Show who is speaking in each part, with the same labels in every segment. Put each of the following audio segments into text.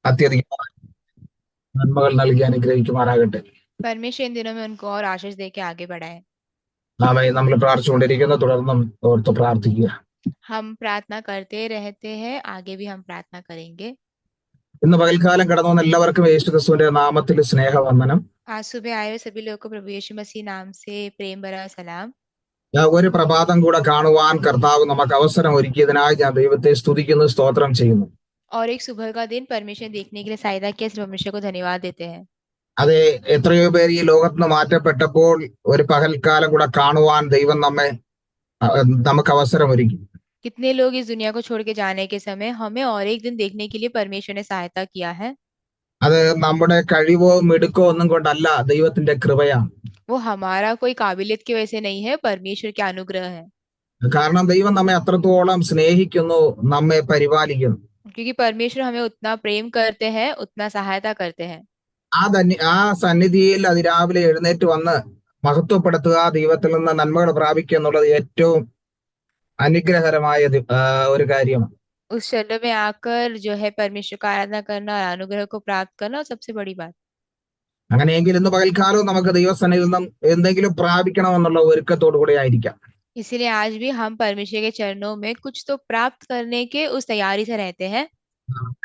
Speaker 1: അത്യധികം നന്മകൾ നൽകി അനുഗ്രഹിക്കുമാറാകട്ടെ.
Speaker 2: परमेश्वर इन दिनों में उनको और आशीष दे के आगे बढ़ाए।
Speaker 1: നാം നമ്മൾ പ്രാർത്ഥിച്ചുകൊണ്ടിരിക്കുന്ന തുടർന്നും ഓർത്ത് പ്രാർത്ഥിക്കുക.
Speaker 2: हम प्रार्थना करते रहते हैं, आगे भी हम प्रार्थना करेंगे।
Speaker 1: ഇന്ന് പകൽക്കാലം കടന്നു വന്ന എല്ലാവർക്കും യേശുക്രിസ്തുവിന്റെ നാമത്തിൽ സ്നേഹവന്ദനം.
Speaker 2: आज सुबह आए हुए सभी लोगों को प्रभु यीशु मसीह नाम से प्रेम भरा सलाम।
Speaker 1: ഒരു പ്രഭാതം കൂടെ കാണുവാൻ കർത്താവ് നമുക്ക് അവസരം ഒരുക്കിയതിനായി ഞാൻ ദൈവത്തെ സ്തുതിക്കുന്നു, സ്തോത്രം ചെയ്യുന്നു.
Speaker 2: और एक सुबह का दिन परमेश्वर देखने के लिए सहायता किया, इसलिए परमेश्वर को धन्यवाद देते हैं।
Speaker 1: അതെ, എത്രയോ പേര് ഈ ലോകത്ത് നിന്ന് മാറ്റപ്പെട്ടപ്പോൾ ഒരു പകൽക്കാലം കൂടെ കാണുവാൻ ദൈവം നമുക്ക് അവസരം ഒരുക്കി.
Speaker 2: कितने लोग इस दुनिया को छोड़ के जाने के समय हमें और एक दिन देखने के लिए परमेश्वर ने सहायता किया है।
Speaker 1: അത് നമ്മുടെ കഴിവോ മിടുക്കോ ഒന്നും കൊണ്ടല്ല, ദൈവത്തിന്റെ കൃപയാണ്.
Speaker 2: वो हमारा कोई काबिलियत की वजह से नहीं है, परमेश्वर के अनुग्रह है।
Speaker 1: കാരണം ദൈവം നമ്മെ അത്രത്തോളം സ്നേഹിക്കുന്നു, നമ്മെ പരിപാലിക്കുന്നു.
Speaker 2: क्योंकि परमेश्वर हमें उतना प्रेम करते हैं, उतना सहायता करते हैं।
Speaker 1: ആ സന്നിധിയിൽ അതിരാവിലെ എഴുന്നേറ്റ് വന്ന് മഹത്വപ്പെടുത്തുക, ദൈവത്തിൽ നിന്ന് നന്മകൾ പ്രാപിക്കുക എന്നുള്ളത് ഏറ്റവും അനുഗ്രഹകരമായ ഒരു കാര്യമാണ്.
Speaker 2: उस चरण में आकर जो है परमेश्वर का आराधना करना और अनुग्रह को प्राप्त करना सबसे बड़ी बात।
Speaker 1: അങ്ങനെയെങ്കിൽ ഇന്ന് പകൽക്കാലവും നമുക്ക് ദൈവസന്നിധിയിൽ നിന്നും എന്തെങ്കിലും പ്രാപിക്കണമെന്നുള്ള ഒരുക്കത്തോടു കൂടെ ആയിരിക്കാം.
Speaker 2: इसीलिए आज भी हम परमेश्वर के चरणों में कुछ तो प्राप्त करने के उस तैयारी से रहते हैं।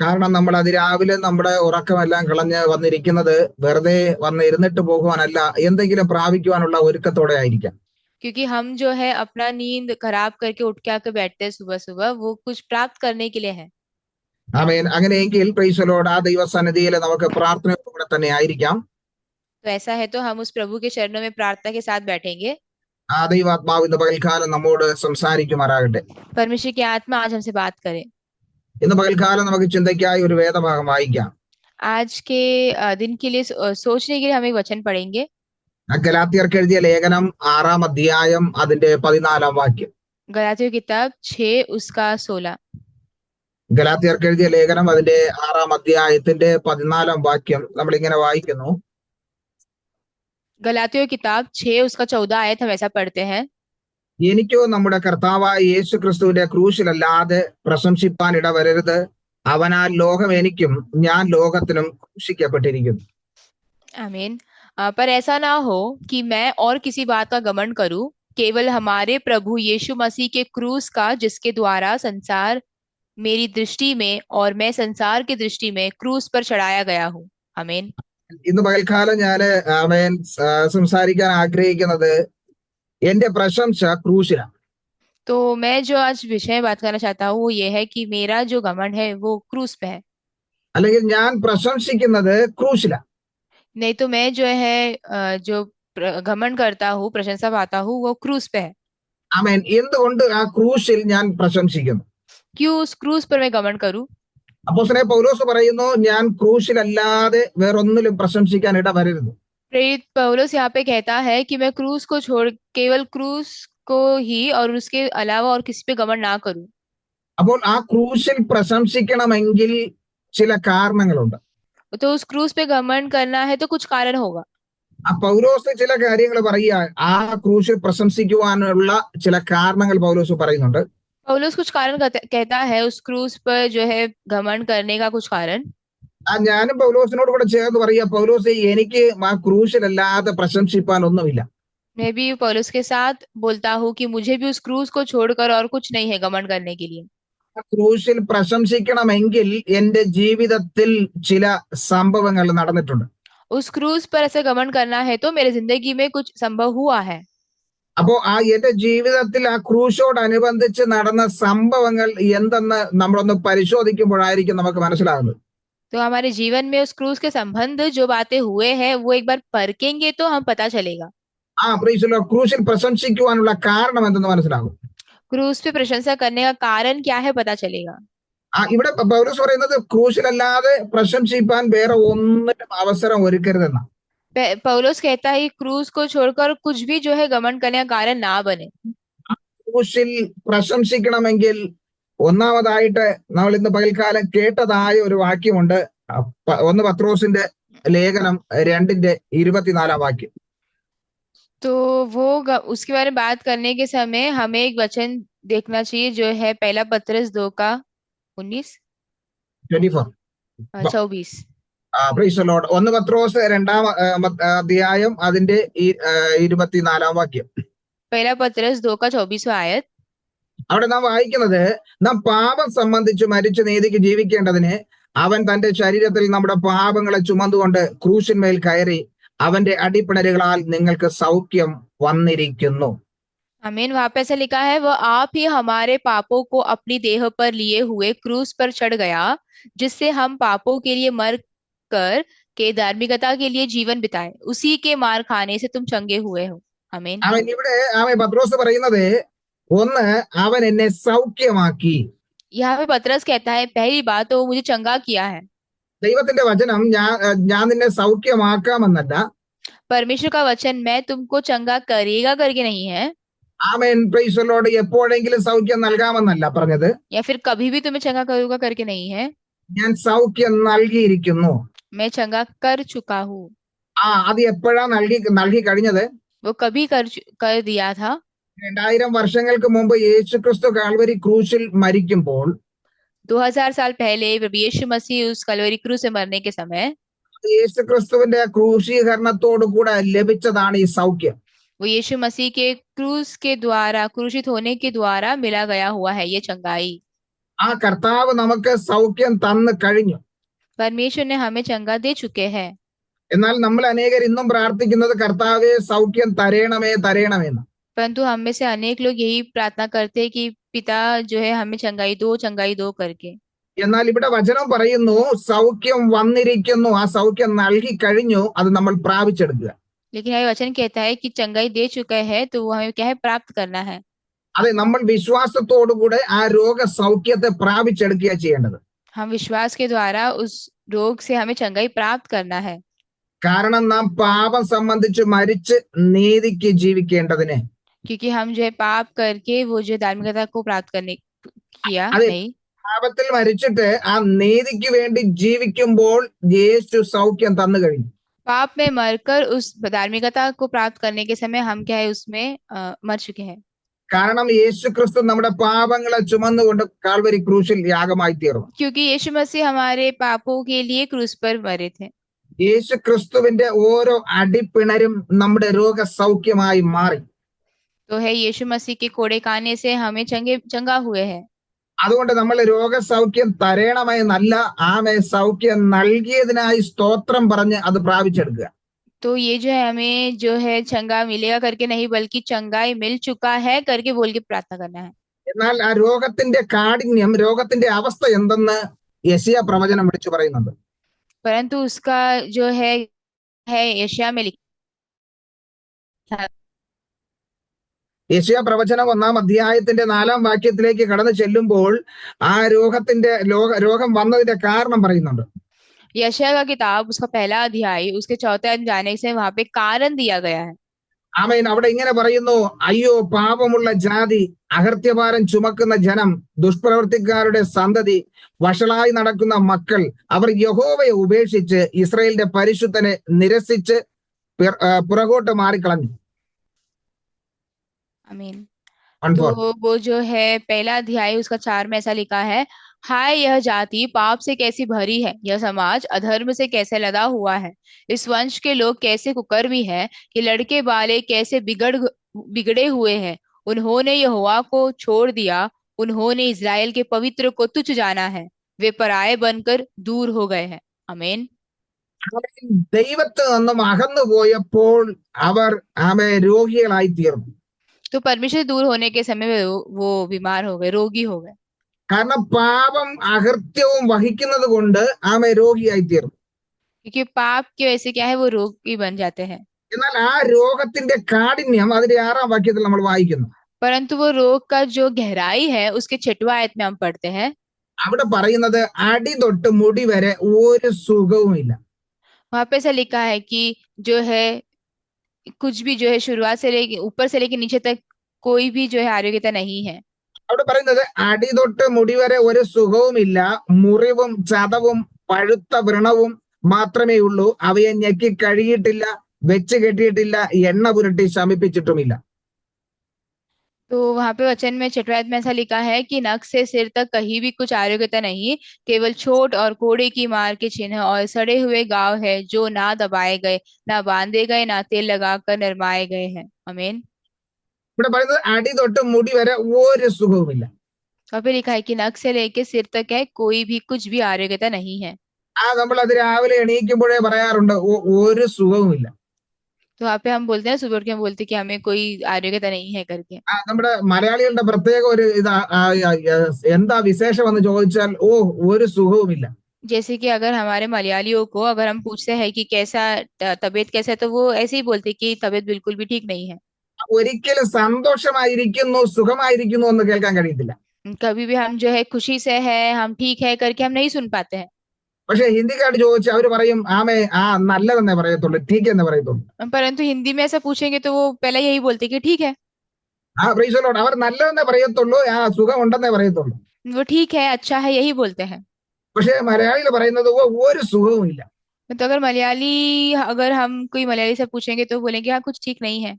Speaker 1: കാരണം നമ്മൾ അതിരാവിലെ നമ്മുടെ ഉറക്കമെല്ലാം കളഞ്ഞ് വന്നിരിക്കുന്നത് വെറുതെ വന്ന് ഇരുന്നിട്ട് പോകുവാനല്ല, എന്തെങ്കിലും പ്രാപിക്കുവാനുള്ള ഒരുക്കത്തോടെ ആയിരിക്കാം.
Speaker 2: क्योंकि हम जो है अपना नींद खराब करके उठ के आकर बैठते हैं सुबह सुबह, वो कुछ प्राप्त करने के लिए है।
Speaker 1: ആമേൻ. അങ്ങനെയെങ്കിൽ പ്രൈസ് ദി ലോർഡ്, ആ ദൈവസന്നിധിയിൽ നമുക്ക് പ്രാർത്ഥനയോടുകൂടെ തന്നെ ആയിരിക്കാം.
Speaker 2: तो ऐसा है तो हम उस प्रभु के चरणों में प्रार्थना के साथ बैठेंगे।
Speaker 1: ആ ദൈവാത്മാവ് ഇന്ന് പകൽക്കാലം നമ്മോട് സംസാരിക്കുമാറാകട്ടെ.
Speaker 2: परमेश्वर की आत्मा आज हमसे बात करे।
Speaker 1: ഇന്ന് പകൽക്കാലം നമുക്ക് ചിന്തയ്ക്കായി ഒരു വേദഭാഗം വായിക്കാം.
Speaker 2: आज के दिन के लिए सोचने के लिए हम एक वचन पढ़ेंगे।
Speaker 1: ഗലാത്യർക്ക് എഴുതിയ ലേഖനം 6-ാം അധ്യായം അതിന്റെ 14-ാം വാക്യം.
Speaker 2: गलातियों की किताब 6 उसका 16।
Speaker 1: ഗലാത്യർക്ക് എഴുതിയ ലേഖനം അതിന്റെ 6-ാം അധ്യായത്തിന്റെ 14-ാം വാക്യം നമ്മൾ ഇങ്ങനെ വായിക്കുന്നു.
Speaker 2: गलातियों की किताब 6 उसका 14 आयत हम ऐसा पढ़ते हैं।
Speaker 1: എനിക്കോ നമ്മുടെ കർത്താവായ യേശു ക്രിസ്തുവിന്റെ ക്രൂശിലല്ലാതെ പ്രശംസിപ്പാൻ ഇടവരരുത്. അവനാൽ ലോകം എനിക്കും ഞാൻ ലോകത്തിനും ക്രൂശിക്കപ്പെട്ടിരിക്കുന്നു.
Speaker 2: आमीन। पर ऐसा ना हो कि मैं और किसी बात का घमंड करूं, केवल हमारे प्रभु यीशु मसीह के क्रूस का, जिसके द्वारा संसार मेरी दृष्टि में और मैं संसार की दृष्टि में क्रूस पर चढ़ाया गया हूँ। आमीन।
Speaker 1: ഇന്ന് പകൽക്കാലം ഞാന് സംസാരിക്കാൻ ആഗ്രഹിക്കുന്നത് എന്റെ പ്രശംസ ക്രൂശിലാണ്.
Speaker 2: तो मैं जो आज विषय में बात करना चाहता हूँ वो ये है कि मेरा जो घमंड है वो क्रूस पे है।
Speaker 1: അല്ലെങ്കിൽ ഞാൻ പ്രശംസിക്കുന്നത് ക്രൂശിലാണ്.
Speaker 2: नहीं तो मैं जो है जो घमंड करता हूँ, प्रशंसा पाता हूँ, वो क्रूस पे है।
Speaker 1: ആമേൻ. എന്തുകൊണ്ട് ആ ക്രൂശിൽ ഞാൻ പ്രശംസിക്കുന്നു?
Speaker 2: क्यों उस क्रूस पर मैं घमंड करूं?
Speaker 1: അപ്പോസ്തലനായ പൗലോസ് പറയുന്നു, ഞാൻ ക്രൂശിലല്ലാതെ വേറൊന്നിലും പ്രശംസിക്കാൻ ഇടവരരുത്.
Speaker 2: प्रेरित पौलुस यहाँ पे कहता है कि मैं क्रूस को छोड़ केवल क्रूस को ही और उसके अलावा और किसी पे घमंड ना करूं।
Speaker 1: അപ്പോൾ ആ ക്രൂശിൽ പ്രശംസിക്കണമെങ്കിൽ ചില കാരണങ്ങളുണ്ട്.
Speaker 2: तो उस क्रूस पे घमंड करना है तो कुछ कारण होगा।
Speaker 1: ആ പൗലോസ് ചില കാര്യങ്ങൾ പറയുക, ആ ക്രൂശിൽ പ്രശംസിക്കുവാനുള്ള ചില കാരണങ്ങൾ പൗലോസ് പറയുന്നുണ്ട്.
Speaker 2: पौलुस कुछ कारण कहता है उस क्रूस पर जो है घमंड करने का कुछ कारण।
Speaker 1: ഞാനും പൗലോസിനോട് കൂടെ ചേർന്ന് പറയുക, പൗലോസ് എനിക്ക് ആ ക്രൂശിലല്ലാതെ പ്രശംസിപ്പാൻ ഒന്നുമില്ല.
Speaker 2: मैं भी पौलुस के साथ बोलता हूँ कि मुझे भी उस क्रूस को छोड़कर और कुछ नहीं है घमंड करने के लिए।
Speaker 1: ആ ക്രൂശിൽ പ്രശംസിക്കണമെങ്കിൽ എന്റെ ജീവിതത്തിൽ ചില സംഭവങ്ങൾ നടന്നിട്ടുണ്ട്.
Speaker 2: उस क्रूस पर ऐसे घमंड करना है तो मेरे जिंदगी में कुछ संभव हुआ है।
Speaker 1: അപ്പോ എന്റെ ജീവിതത്തിൽ ആ ക്രൂശോടനുബന്ധിച്ച് നടന്ന സംഭവങ്ങൾ എന്തെന്ന് നമ്മളൊന്ന് പരിശോധിക്കുമ്പോഴായിരിക്കും നമുക്ക് മനസ്സിലാകുന്നത്.
Speaker 2: तो हमारे जीवन में उस क्रूस के संबंध जो बातें हुए हैं वो एक बार परखेंगे तो हम पता चलेगा।
Speaker 1: Price the Lord. ക്രൂശിൽ പ്രശംസിക്കുവാനുള്ള കാരണം എന്തെന്ന് മനസ്സിലാകും.
Speaker 2: क्रूस पे प्रशंसा करने का कारण क्या है पता चलेगा।
Speaker 1: ഇവിടെ പൗലോസ് പറയുന്നത് ക്രൂശിലല്ലാതെ പ്രശംസിപ്പാൻ വേറെ ഒന്നിനും അവസരം ഒരുക്കരുതെന്ന.
Speaker 2: पौलुस कहता है क्रूस को छोड़कर कुछ भी जो है घमंड करने का कारण ना बने।
Speaker 1: ക്രൂശിൽ പ്രശംസിക്കണമെങ്കിൽ ഒന്നാമതായിട്ട് നമ്മൾ ഇന്ന് പകൽക്കാലം കേട്ടതായ ഒരു വാക്യമുണ്ട്. 1 പത്രോസിന്റെ ലേഖനം 2:24 വാക്യം.
Speaker 2: तो वो उसके बारे में बात करने के समय हमें एक वचन देखना चाहिए जो है 1 पत्रस 2 का 19।
Speaker 1: 24.
Speaker 2: 24।
Speaker 1: Praise Lord. 1 പത്രോസ് 2-ാം അധ്യായം അതിന്റെ 24-ാം വാക്യം.
Speaker 2: पहला पतरस 2 का 24वां आयत।
Speaker 1: അവിടെ നാം വായിക്കുന്നത്, നാം പാപം സംബന്ധിച്ച് മരിച്ച് നീതിക്ക് ജീവിക്കേണ്ടതിന് അവൻ തന്റെ ശരീരത്തിൽ നമ്മുടെ പാപങ്ങളെ ചുമന്നുകൊണ്ട് ക്രൂശിന്മേൽ കയറി അവന്റെ അടിപ്പിണരുകളാൽ നിങ്ങൾക്ക് സൗഖ്യം വന്നിരിക്കുന്നു.
Speaker 2: आमीन। वहां पे ऐसा लिखा है, वह आप ही हमारे पापों को अपनी देह पर लिए हुए क्रूस पर चढ़ गया, जिससे हम पापों के लिए मर कर के धार्मिकता के लिए जीवन बिताए। उसी के मार खाने से तुम चंगे हुए हो। आमीन।
Speaker 1: അവൻ പത്രോസ് പറയുന്നത്, ഒന്ന്, അവൻ എന്നെ സൗഖ്യമാക്കി.
Speaker 2: यहाँ पे पतरस कहता है, पहली बात तो वो मुझे चंगा किया है।
Speaker 1: ദൈവത്തിന്റെ വചനം ഞാൻ നിന്നെ സൗഖ്യമാക്കാമെന്നല്ല,
Speaker 2: परमेश्वर का वचन मैं तुमको चंगा करेगा करके नहीं है,
Speaker 1: ആമേൻ, പ്രൈസ് ലോർഡ്, എപ്പോഴെങ്കിലും സൗഖ്യം നൽകാമെന്നല്ല പറഞ്ഞത്,
Speaker 2: या फिर कभी भी तुम्हें चंगा करूंगा करके नहीं है,
Speaker 1: ഞാൻ സൗഖ്യം നൽകിയിരിക്കുന്നു.
Speaker 2: मैं चंगा कर चुका हूँ।
Speaker 1: അത് എപ്പോഴാ നൽകി കഴിഞ്ഞത്?
Speaker 2: वो कभी कर दिया था।
Speaker 1: 2000 വർഷങ്ങൾക്ക് മുമ്പ് യേശുക്രിസ്തു കാൽവരി ക്രൂശിൽ മരിക്കുമ്പോൾ
Speaker 2: 2000 साल पहले प्रभु यीशु मसीह उस कलवरी क्रूस से मरने के समय
Speaker 1: യേശുക്രിസ്തുവിന്റെ ക്രൂശീകരണത്തോടു കൂടെ ലഭിച്ചതാണ് ഈ സൗഖ്യം.
Speaker 2: वो यीशु मसीह के क्रूस के द्वारा, क्रूशित होने के द्वारा मिला गया हुआ है ये चंगाई।
Speaker 1: ആ കർത്താവ് നമുക്ക് സൗഖ്യം തന്നു കഴിഞ്ഞു.
Speaker 2: परमेश्वर ने हमें चंगा दे चुके हैं।
Speaker 1: എന്നാൽ നമ്മൾ अनेകർ ഇന്നും പ്രാർത്ഥിക്കുന്നത്, കർത്താവേ സൗഖ്യം തരേണമേ തരേണമെന്ന്.
Speaker 2: परंतु हम में से अनेक लोग यही प्रार्थना करते हैं कि पिता जो है हमें चंगाई दो करके।
Speaker 1: എന്നാൽ ഇവിടെ വചനം പറയുന്നു, സൗഖ്യം വന്നിരിക്കുന്നു, ആ സൗഖ്യം നൽകി കഴിഞ്ഞു, അത് നമ്മൾ പ്രാപിച്ചെടുക്കുക.
Speaker 2: लेकिन यह वचन कहता है कि चंगाई दे चुका है, तो वो हमें क्या है, प्राप्त करना है।
Speaker 1: അതെ, നമ്മൾ വിശ്വാസത്തോടുകൂടെ ആ രോഗ സൗഖ്യത്തെ പ്രാപിച്ചെടുക്കുക ചെയ്യേണ്ടത്.
Speaker 2: हम विश्वास के द्वारा उस रोग से हमें चंगाई प्राप्त करना है।
Speaker 1: കാരണം നാം പാപം സംബന്ധിച്ച് മരിച്ച് നീതിക്ക് ജീവിക്കേണ്ടതിന്,
Speaker 2: क्योंकि हम जो है पाप करके वो जो धार्मिकता को प्राप्त करने किया
Speaker 1: അതെ,
Speaker 2: नहीं,
Speaker 1: പാപത്തിൽ മരിച്ചിട്ട് ആ നീതിക്ക് വേണ്ടി ജീവിക്കുമ്പോൾ യേശു സൗഖ്യം തന്നു കഴിഞ്ഞു.
Speaker 2: पाप में मरकर उस धार्मिकता को प्राप्त करने के समय हम क्या है उसमें मर चुके हैं।
Speaker 1: കാരണം യേശു ക്രിസ്തു നമ്മുടെ പാപങ്ങളെ ചുമന്നുകൊണ്ട് കാൽവരി ക്രൂശിൽ യാഗമായി തീർന്നു.
Speaker 2: क्योंकि यीशु मसीह हमारे पापों के लिए क्रूस पर मरे थे।
Speaker 1: യേശു ക്രിസ്തുവിന്റെ ഓരോ അടിപ്പിണരും നമ്മുടെ രോഗസൗഖ്യമായി മാറി.
Speaker 2: तो है यीशु मसीह के कोड़े खाने से हमें चंगा हुए हैं।
Speaker 1: അതുകൊണ്ട് നമ്മൾ രോഗസൗഖ്യം തരേണമെന്നല്ല, ആമേ, സൗഖ്യം നൽകിയതിനായി സ്തോത്രം പറഞ്ഞ് അത് പ്രാപിച്ചെടുക്കുക.
Speaker 2: तो ये जो है हमें जो है चंगा मिलेगा करके नहीं, बल्कि चंगाई मिल चुका है करके बोल के प्रार्थना करना है।
Speaker 1: എന്നാൽ ആ രോഗത്തിന്റെ കാഠിന്യം, രോഗത്തിന്റെ അവസ്ഥ എന്തെന്ന് യെശയ്യാ പ്രവചനം വിളിച്ചു പറയുന്നുണ്ട്.
Speaker 2: परंतु उसका जो है यशायाह में लिखा,
Speaker 1: യെശയ്യാ പ്രവചനം 1-ാം അധ്യായത്തിന്റെ 4-ാം വാക്യത്തിലേക്ക് കടന്നു ചെല്ലുമ്പോൾ ആ രോഗം വന്നതിന്റെ കാരണം പറയുന്നുണ്ട്.
Speaker 2: यशायाह का किताब उसका पहला अध्याय उसके 4थे अध्याय जाने से वहां पे कारण दिया गया है।
Speaker 1: ആമേൻ. അവിടെ ഇങ്ങനെ പറയുന്നു, അയ്യോ പാപമുള്ള ജാതി, അകൃത്യഭാരം ചുമക്കുന്ന ജനം, ദുഷ്പ്രവർത്തിക്കാരുടെ സന്തതി, വഷളായി നടക്കുന്ന മക്കൾ, അവർ യഹോവയെ ഉപേക്ഷിച്ച് ഇസ്രായേലിന്റെ പരിശുദ്ധനെ നിരസിച്ച് പുറകോട്ട് മാറിക്കളഞ്ഞു.
Speaker 2: आमीन।
Speaker 1: 1:4.
Speaker 2: तो वो जो है पहला अध्याय उसका 4 में ऐसा लिखा है, हाय यह जाति पाप से कैसी भरी है, यह समाज अधर्म से कैसे लदा हुआ है, इस वंश के लोग कैसे कुकर्मी है, ये लड़के बाले कैसे बिगड़े हुए हैं। उन्होंने यहोवा को छोड़ दिया, उन्होंने इस्राएल के पवित्र को तुच्छ जाना है, वे पराये बनकर दूर हो गए हैं। आमीन।
Speaker 1: ദൈവത്തിൽ നിന്നും അകന്നു പോയപ്പോൾ അവർ രോഗികളായി തീർന്നു.
Speaker 2: तो परमेश्वर दूर होने के समय वो बीमार हो गए, रोगी हो गए।
Speaker 1: കാരണം പാപം അകൃത്യവും വഹിക്കുന്നത് കൊണ്ട് രോഗിയായി തീർന്നു.
Speaker 2: क्योंकि पाप की वजह से क्या है वो रोगी बन जाते हैं।
Speaker 1: എന്നാൽ ആ രോഗത്തിന്റെ കാഠിന്യം അതിന്റെ 6-ാം വാക്യത്തിൽ നമ്മൾ വായിക്കുന്നു.
Speaker 2: परंतु वो रोग का जो गहराई है उसके 6वां आयत में हम पढ़ते हैं,
Speaker 1: അവിടെ പറയുന്നത് അടി തൊട്ട് മുടി വരെ ഒരു സുഖവുമില്ല.
Speaker 2: वहां पे ऐसा लिखा है कि जो है कुछ भी जो है शुरुआत से लेके ऊपर से लेके नीचे तक कोई भी जो है आरोग्यता नहीं है।
Speaker 1: അവിടെ പറയുന്നത് അടി തൊട്ട് മുടി വരെ ഒരു സുഖവുമില്ല, മുറിവും ചതവും പഴുത്ത വ്രണവും മാത്രമേ ഉള്ളൂ, അവയെ ഞെക്കി കഴുകിയിട്ടില്ല, വെച്ച് കെട്ടിയിട്ടില്ല, എണ്ണ പുരട്ടി ശമിപ്പിച്ചിട്ടുമില്ല.
Speaker 2: तो वहां पे वचन में चटवायत में ऐसा लिखा है कि नख से सिर तक कहीं भी कुछ आरोग्यता नहीं, केवल चोट और कोड़े की मार के चिन्ह और सड़े हुए घाव है, जो ना दबाए गए, ना बांधे गए, ना तेल लगाकर निर्माए गए हैं। आमीन।
Speaker 1: ഇവിടെ പറയുന്നത് അടി തൊട്ട് മുടി വരെ ഒരു സുഖവുമില്ല.
Speaker 2: और फिर लिखा है कि नख से लेके सिर तक है, कोई भी कुछ भी आरोग्यता नहीं है।
Speaker 1: നമ്മൾ അത് രാവിലെ എണീക്കുമ്പോഴേ പറയാറുണ്ട്, ഒരു സുഖവുമില്ല.
Speaker 2: तो वहाँ पे हम बोलते हैं, सुबह उठ के हम बोलते हैं कि हमें कोई आरोग्यता नहीं है करके।
Speaker 1: നമ്മുടെ മലയാളികളുടെ പ്രത്യേക ഒരു ഇതാ എന്താ വിശേഷം എന്ന് ചോദിച്ചാൽ ഒരു സുഖവുമില്ല.
Speaker 2: जैसे कि अगर हमारे मलयालियों को अगर हम पूछते हैं कि कैसा तबीयत कैसा है, तो वो ऐसे ही बोलते हैं कि तबीयत बिल्कुल भी ठीक नहीं है।
Speaker 1: ഒരിക്കലും സന്തോഷമായിരിക്കുന്നു സുഖമായിരിക്കുന്നു എന്ന് കേൾക്കാൻ കഴിയത്തില്ല.
Speaker 2: कभी भी हम जो है खुशी से है, हम ठीक है करके हम नहीं सुन पाते हैं।
Speaker 1: പക്ഷെ ഹിന്ദിക്കാർ ചോദിച്ചാൽ അവർ പറയും ആമേ നല്ലതെന്നേ പറയത്തുള്ളൂ, ठीक എന്നേ പറയത്തുള്ളൂ.
Speaker 2: परंतु हिंदी में ऐसा पूछेंगे तो वो पहले यही बोलते हैं कि ठीक है।
Speaker 1: Praise the Lord. അവർ നല്ലതെന്നേ പറയത്തുള്ളൂ, സുഖം ഉണ്ടെന്നേ പറയത്തുള്ളൂ.
Speaker 2: वो ठीक है, अच्छा है, यही बोलते हैं।
Speaker 1: പക്ഷെ മലയാളികൾ പറയുന്നത് ഒരു സുഖവും ഇല്ല.
Speaker 2: तो अगर मलयाली, अगर हम कोई मलयाली से पूछेंगे तो बोलेंगे हाँ कुछ ठीक नहीं है।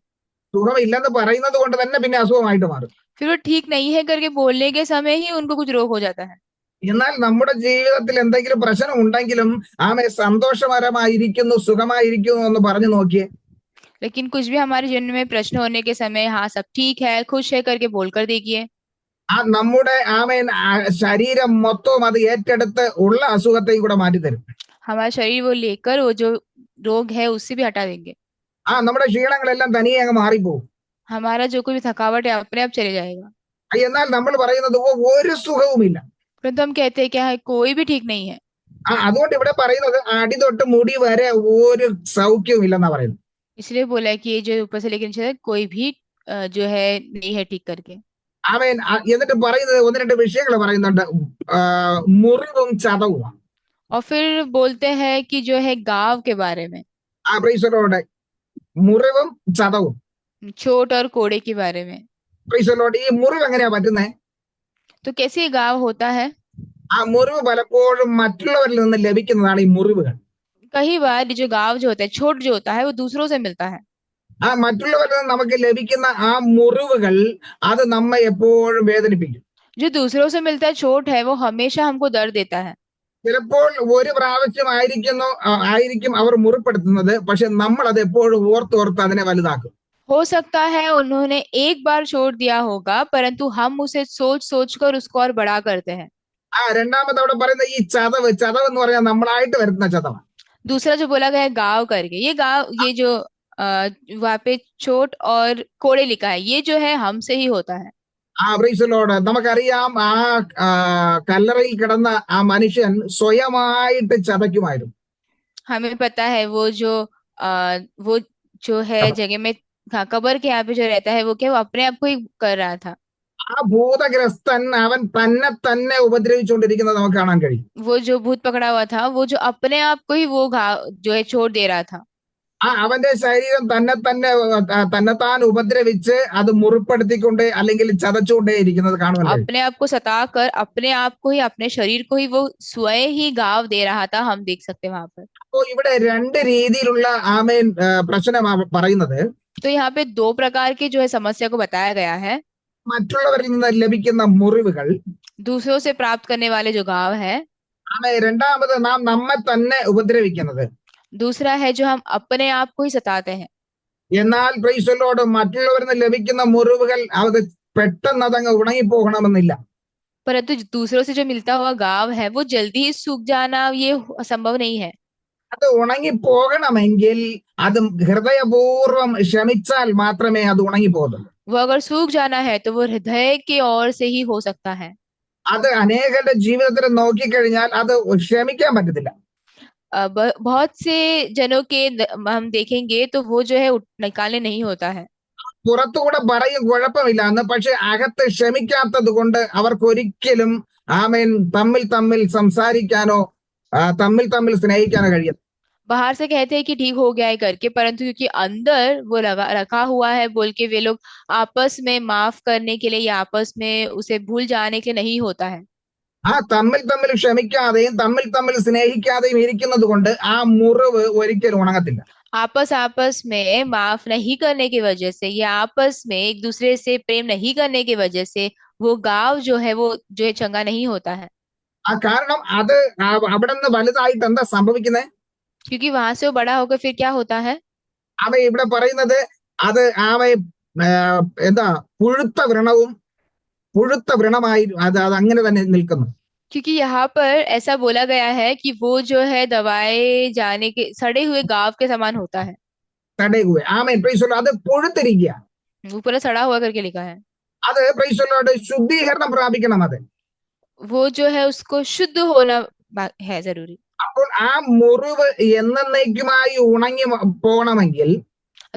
Speaker 1: സുഖമില്ലെന്ന് പറയുന്നത് കൊണ്ട് തന്നെ പിന്നെ അസുഖമായിട്ട് माറും.
Speaker 2: फिर वो ठीक नहीं है करके बोलने के समय ही उनको कुछ रोग हो जाता है।
Speaker 1: എന്നാൽ നമ്മുടെ ജീവിതത്തിൽ എന്തെങ്കിലും പ്രശ്നം ഉണ്ടെങ്കിലും ആമേ സന്തോഷകരമായിരിക്കുന്നു സുഖമായിരിക്കുന്നു എന്ന് പറഞ്ഞു നോക്കിയേ.
Speaker 2: लेकिन कुछ भी हमारे जीवन में प्रश्न होने के समय हाँ सब ठीक है, खुश है करके बोलकर देखिए।
Speaker 1: നമ്മുടെ ആമേൻ ശരീരം മൊത്തവും അത് ഏറ്റെടുത്ത് ഉള്ള അസുഖത്തെയും കൂടെ മാറ്റിത്തരും.
Speaker 2: हमारा शरीर वो लेकर वो जो रोग है उससे भी हटा देंगे।
Speaker 1: നമ്മുടെ ക്ഷീണങ്ങളെല്ലാം തനിയെ അങ്ങ് മാറിപ്പോകും.
Speaker 2: हमारा जो कोई भी थकावट है अपने आप चले जाएगा।
Speaker 1: എന്നാൽ നമ്മൾ പറയുന്നത് ഒരു സുഖവുമില്ല.
Speaker 2: परंतु हम कहते हैं क्या है, कोई भी ठीक नहीं है।
Speaker 1: അതുകൊണ്ട് ഇവിടെ പറയുന്നത് അടി തൊട്ട് മുടി വരെ ഒരു സൗഖ്യവും ഇല്ലെന്നാ പറയുന്നത്.
Speaker 2: इसलिए बोला है कि ये जो ऊपर से लेकर नीचे तक कोई भी जो है नहीं है ठीक करके।
Speaker 1: ആമേൻ. എന്നിട്ട് പറയുന്നത് ഒന്ന് രണ്ട് വിഷയങ്ങൾ പറയുന്നുണ്ട്. മുറിവും ചതവുമാണ്.
Speaker 2: और फिर बोलते हैं कि जो है गाँव के बारे में,
Speaker 1: പ്രൈസ് ദി ലോർഡ്. മുറിവും ചതവും.
Speaker 2: चोट और कोड़े के बारे में।
Speaker 1: Price the Lord. ഈ മുറിവ് എങ്ങനെയാ പറ്റുന്നത്?
Speaker 2: तो कैसे गाँव होता है?
Speaker 1: മുറിവ് പലപ്പോഴും മറ്റുള്ളവരിൽ നിന്ന് ലഭിക്കുന്നതാണ് ഈ മുറിവുകൾ.
Speaker 2: कई बार ये जो गाँव जो होता है, चोट जो होता है, वो दूसरों से मिलता है।
Speaker 1: മറ്റുള്ളവരിൽ നിന്ന് നമുക്ക് ലഭിക്കുന്ന മുറിവുകൾ അത് നമ്മെ എപ്പോഴും വേദനിപ്പിക്കും.
Speaker 2: जो दूसरों से मिलता है चोट है, वो हमेशा हमको दर्द देता है।
Speaker 1: ചിലപ്പോൾ ഒരു പ്രാവശ്യം ആയിരിക്കും അവർ മുറിപ്പെടുത്തുന്നത്, പക്ഷെ നമ്മൾ അത് എപ്പോഴും ഓർത്തോർത്ത് അതിനെ വലുതാക്കും.
Speaker 2: हो सकता है उन्होंने एक बार चोट दिया होगा, परंतु हम उसे सोच सोच कर उसको और बड़ा करते हैं।
Speaker 1: രണ്ടാമത് അവിടെ പറയുന്ന ഈ ചതവ് എന്ന് പറഞ്ഞാൽ നമ്മളായിട്ട് വരുന്ന ചതവാണ്.
Speaker 2: दूसरा जो बोला गया है गाँव करके, ये गाँव, ये जो वहाँ पे चोट और कोड़े लिखा है, ये जो है हमसे ही होता है।
Speaker 1: Praise the Lord. നമുക്കറിയാം കല്ലറയിൽ കിടന്ന മനുഷ്യൻ സ്വയമായിട്ട് ചതയ്ക്കുമായിരുന്നു.
Speaker 2: हमें पता है वो जो है जगह में, हाँ, कब्र के यहाँ पे जो रहता है वो क्या, वो अपने आप को ही कर रहा था।
Speaker 1: ഭൂതഗ്രസ്തൻ അവൻ തന്നെ ഉപദ്രവിച്ചുകൊണ്ടിരിക്കുന്നത് നമുക്ക് കാണാൻ കഴിയും.
Speaker 2: वो जो भूत पकड़ा हुआ था, वो जो अपने आप को ही वो घाव जो है चोट दे रहा था।
Speaker 1: അവന്റെ ശരീരം തന്നെത്താൻ ഉപദ്രവിച്ച് അത് മുറിപ്പെടുത്തിക്കൊണ്ട് അല്ലെങ്കിൽ ചതച്ചുകൊണ്ടേ ഇരിക്കുന്നത് കാണുവാൻ കഴിയും.
Speaker 2: अपने आप को सता कर अपने आप को ही, अपने शरीर को ही वो स्वयं ही घाव दे रहा था, हम देख सकते हैं वहां पर।
Speaker 1: അപ്പോൾ ഇവിടെ രണ്ട് രീതിയിലുള്ള ആമേൻ പ്രശ്നമാണ് പറയുന്നത്.
Speaker 2: तो यहाँ पे दो प्रकार की जो है समस्या को बताया गया है।
Speaker 1: മറ്റുള്ളവരിൽ നിന്ന് ലഭിക്കുന്ന മുറിവുകൾ,
Speaker 2: दूसरों से प्राप्त करने वाले जो घाव है।
Speaker 1: രണ്ടാമത് നാം നമ്മെ തന്നെ ഉപദ്രവിക്കുന്നത്.
Speaker 2: दूसरा है जो हम अपने आप को ही सताते हैं।
Speaker 1: എന്നാൽ പ്രൈസ് ദി ലോർഡ്, മറ്റുള്ളവരിൽ നിന്ന് ലഭിക്കുന്ന മുറിവുകൾ അത് പെട്ടെന്ന് അതങ്ങ് ഉണങ്ങിപ്പോകണമെന്നില്ല.
Speaker 2: परंतु दूसरों से जो मिलता हुआ घाव है वो जल्दी ही सूख जाना ये संभव नहीं है।
Speaker 1: അത് ഉണങ്ങിപ്പോകണമെങ്കിൽ അത് ഹൃദയപൂർവ്വം ക്ഷമിച്ചാൽ മാത്രമേ അത് ഉണങ്ങിപ്പോകത്തുള്ളൂ.
Speaker 2: वो अगर सूख जाना है तो वो हृदय की ओर से ही हो सकता है।
Speaker 1: അത് അനേകരുടെ ജീവിതത്തിൽ നോക്കിക്കഴിഞ്ഞാൽ അത് ക്ഷമിക്കാൻ പറ്റത്തില്ല.
Speaker 2: बहुत से जनों के हम देखेंगे तो वो जो है निकालने नहीं होता है।
Speaker 1: പുറത്തുകൂടെ പറയും കുഴപ്പമില്ല എന്ന്, പക്ഷെ അകത്ത് ക്ഷമിക്കാത്തത് കൊണ്ട് അവർക്കൊരിക്കലും ആമേൻ തമ്മിൽ സംസാരിക്കാനോ തമ്മിൽ സ്നേഹിക്കാനോ കഴിയും.
Speaker 2: बाहर से कहते हैं कि ठीक हो गया है करके, परंतु क्योंकि अंदर वो रखा हुआ है बोल के वे लोग आपस में माफ करने के लिए या आपस में उसे भूल जाने के लिए नहीं होता है।
Speaker 1: തമ്മിൽ ക്ഷമിക്കാതെയും തമ്മിൽ സ്നേഹിക്കാതെയും ഇരിക്കുന്നത് കൊണ്ട് ആ മുറിവ് ഒരിക്കലും ഉണങ്ങത്തില്ല.
Speaker 2: आपस आपस में माफ नहीं करने की वजह से या आपस में एक दूसरे से प्रेम नहीं करने की वजह से वो गांव जो है वो जो है चंगा नहीं होता है।
Speaker 1: ആ കാരണം അത് അവിടെ നിന്ന് വലുതായിട്ട് എന്താ സംഭവിക്കുന്നത്?
Speaker 2: क्योंकि वहां से वो बड़ा होकर फिर क्या होता है।
Speaker 1: അവ ഇവിടെ പറയുന്നത് അത് ആ, എന്താ പുഴുത്ത വ്രണവും പുഴുത്ത വ്രണമായി അത് അത് അങ്ങനെ തന്നെ നിൽക്കുന്നു.
Speaker 2: क्योंकि यहाँ पर ऐसा बोला गया है कि वो जो है दबाए जाने के सड़े हुए गांव के समान होता है।
Speaker 1: തടയുക. ആമേൻ, പ്രൈസ് അത് പുഴുത്തിരിക്കുക.
Speaker 2: वो पूरा सड़ा हुआ करके लिखा है।
Speaker 1: അത് പ്രൈസ് ശുദ്ധീകരണം പ്രാപിക്കണം. അത്
Speaker 2: वो जो है उसको शुद्ध होना है जरूरी।
Speaker 1: അപ്പോൾ ആ മുറിവ് എന്നേക്കുമായി ഉണങ്ങി പോകണമെങ്കിൽ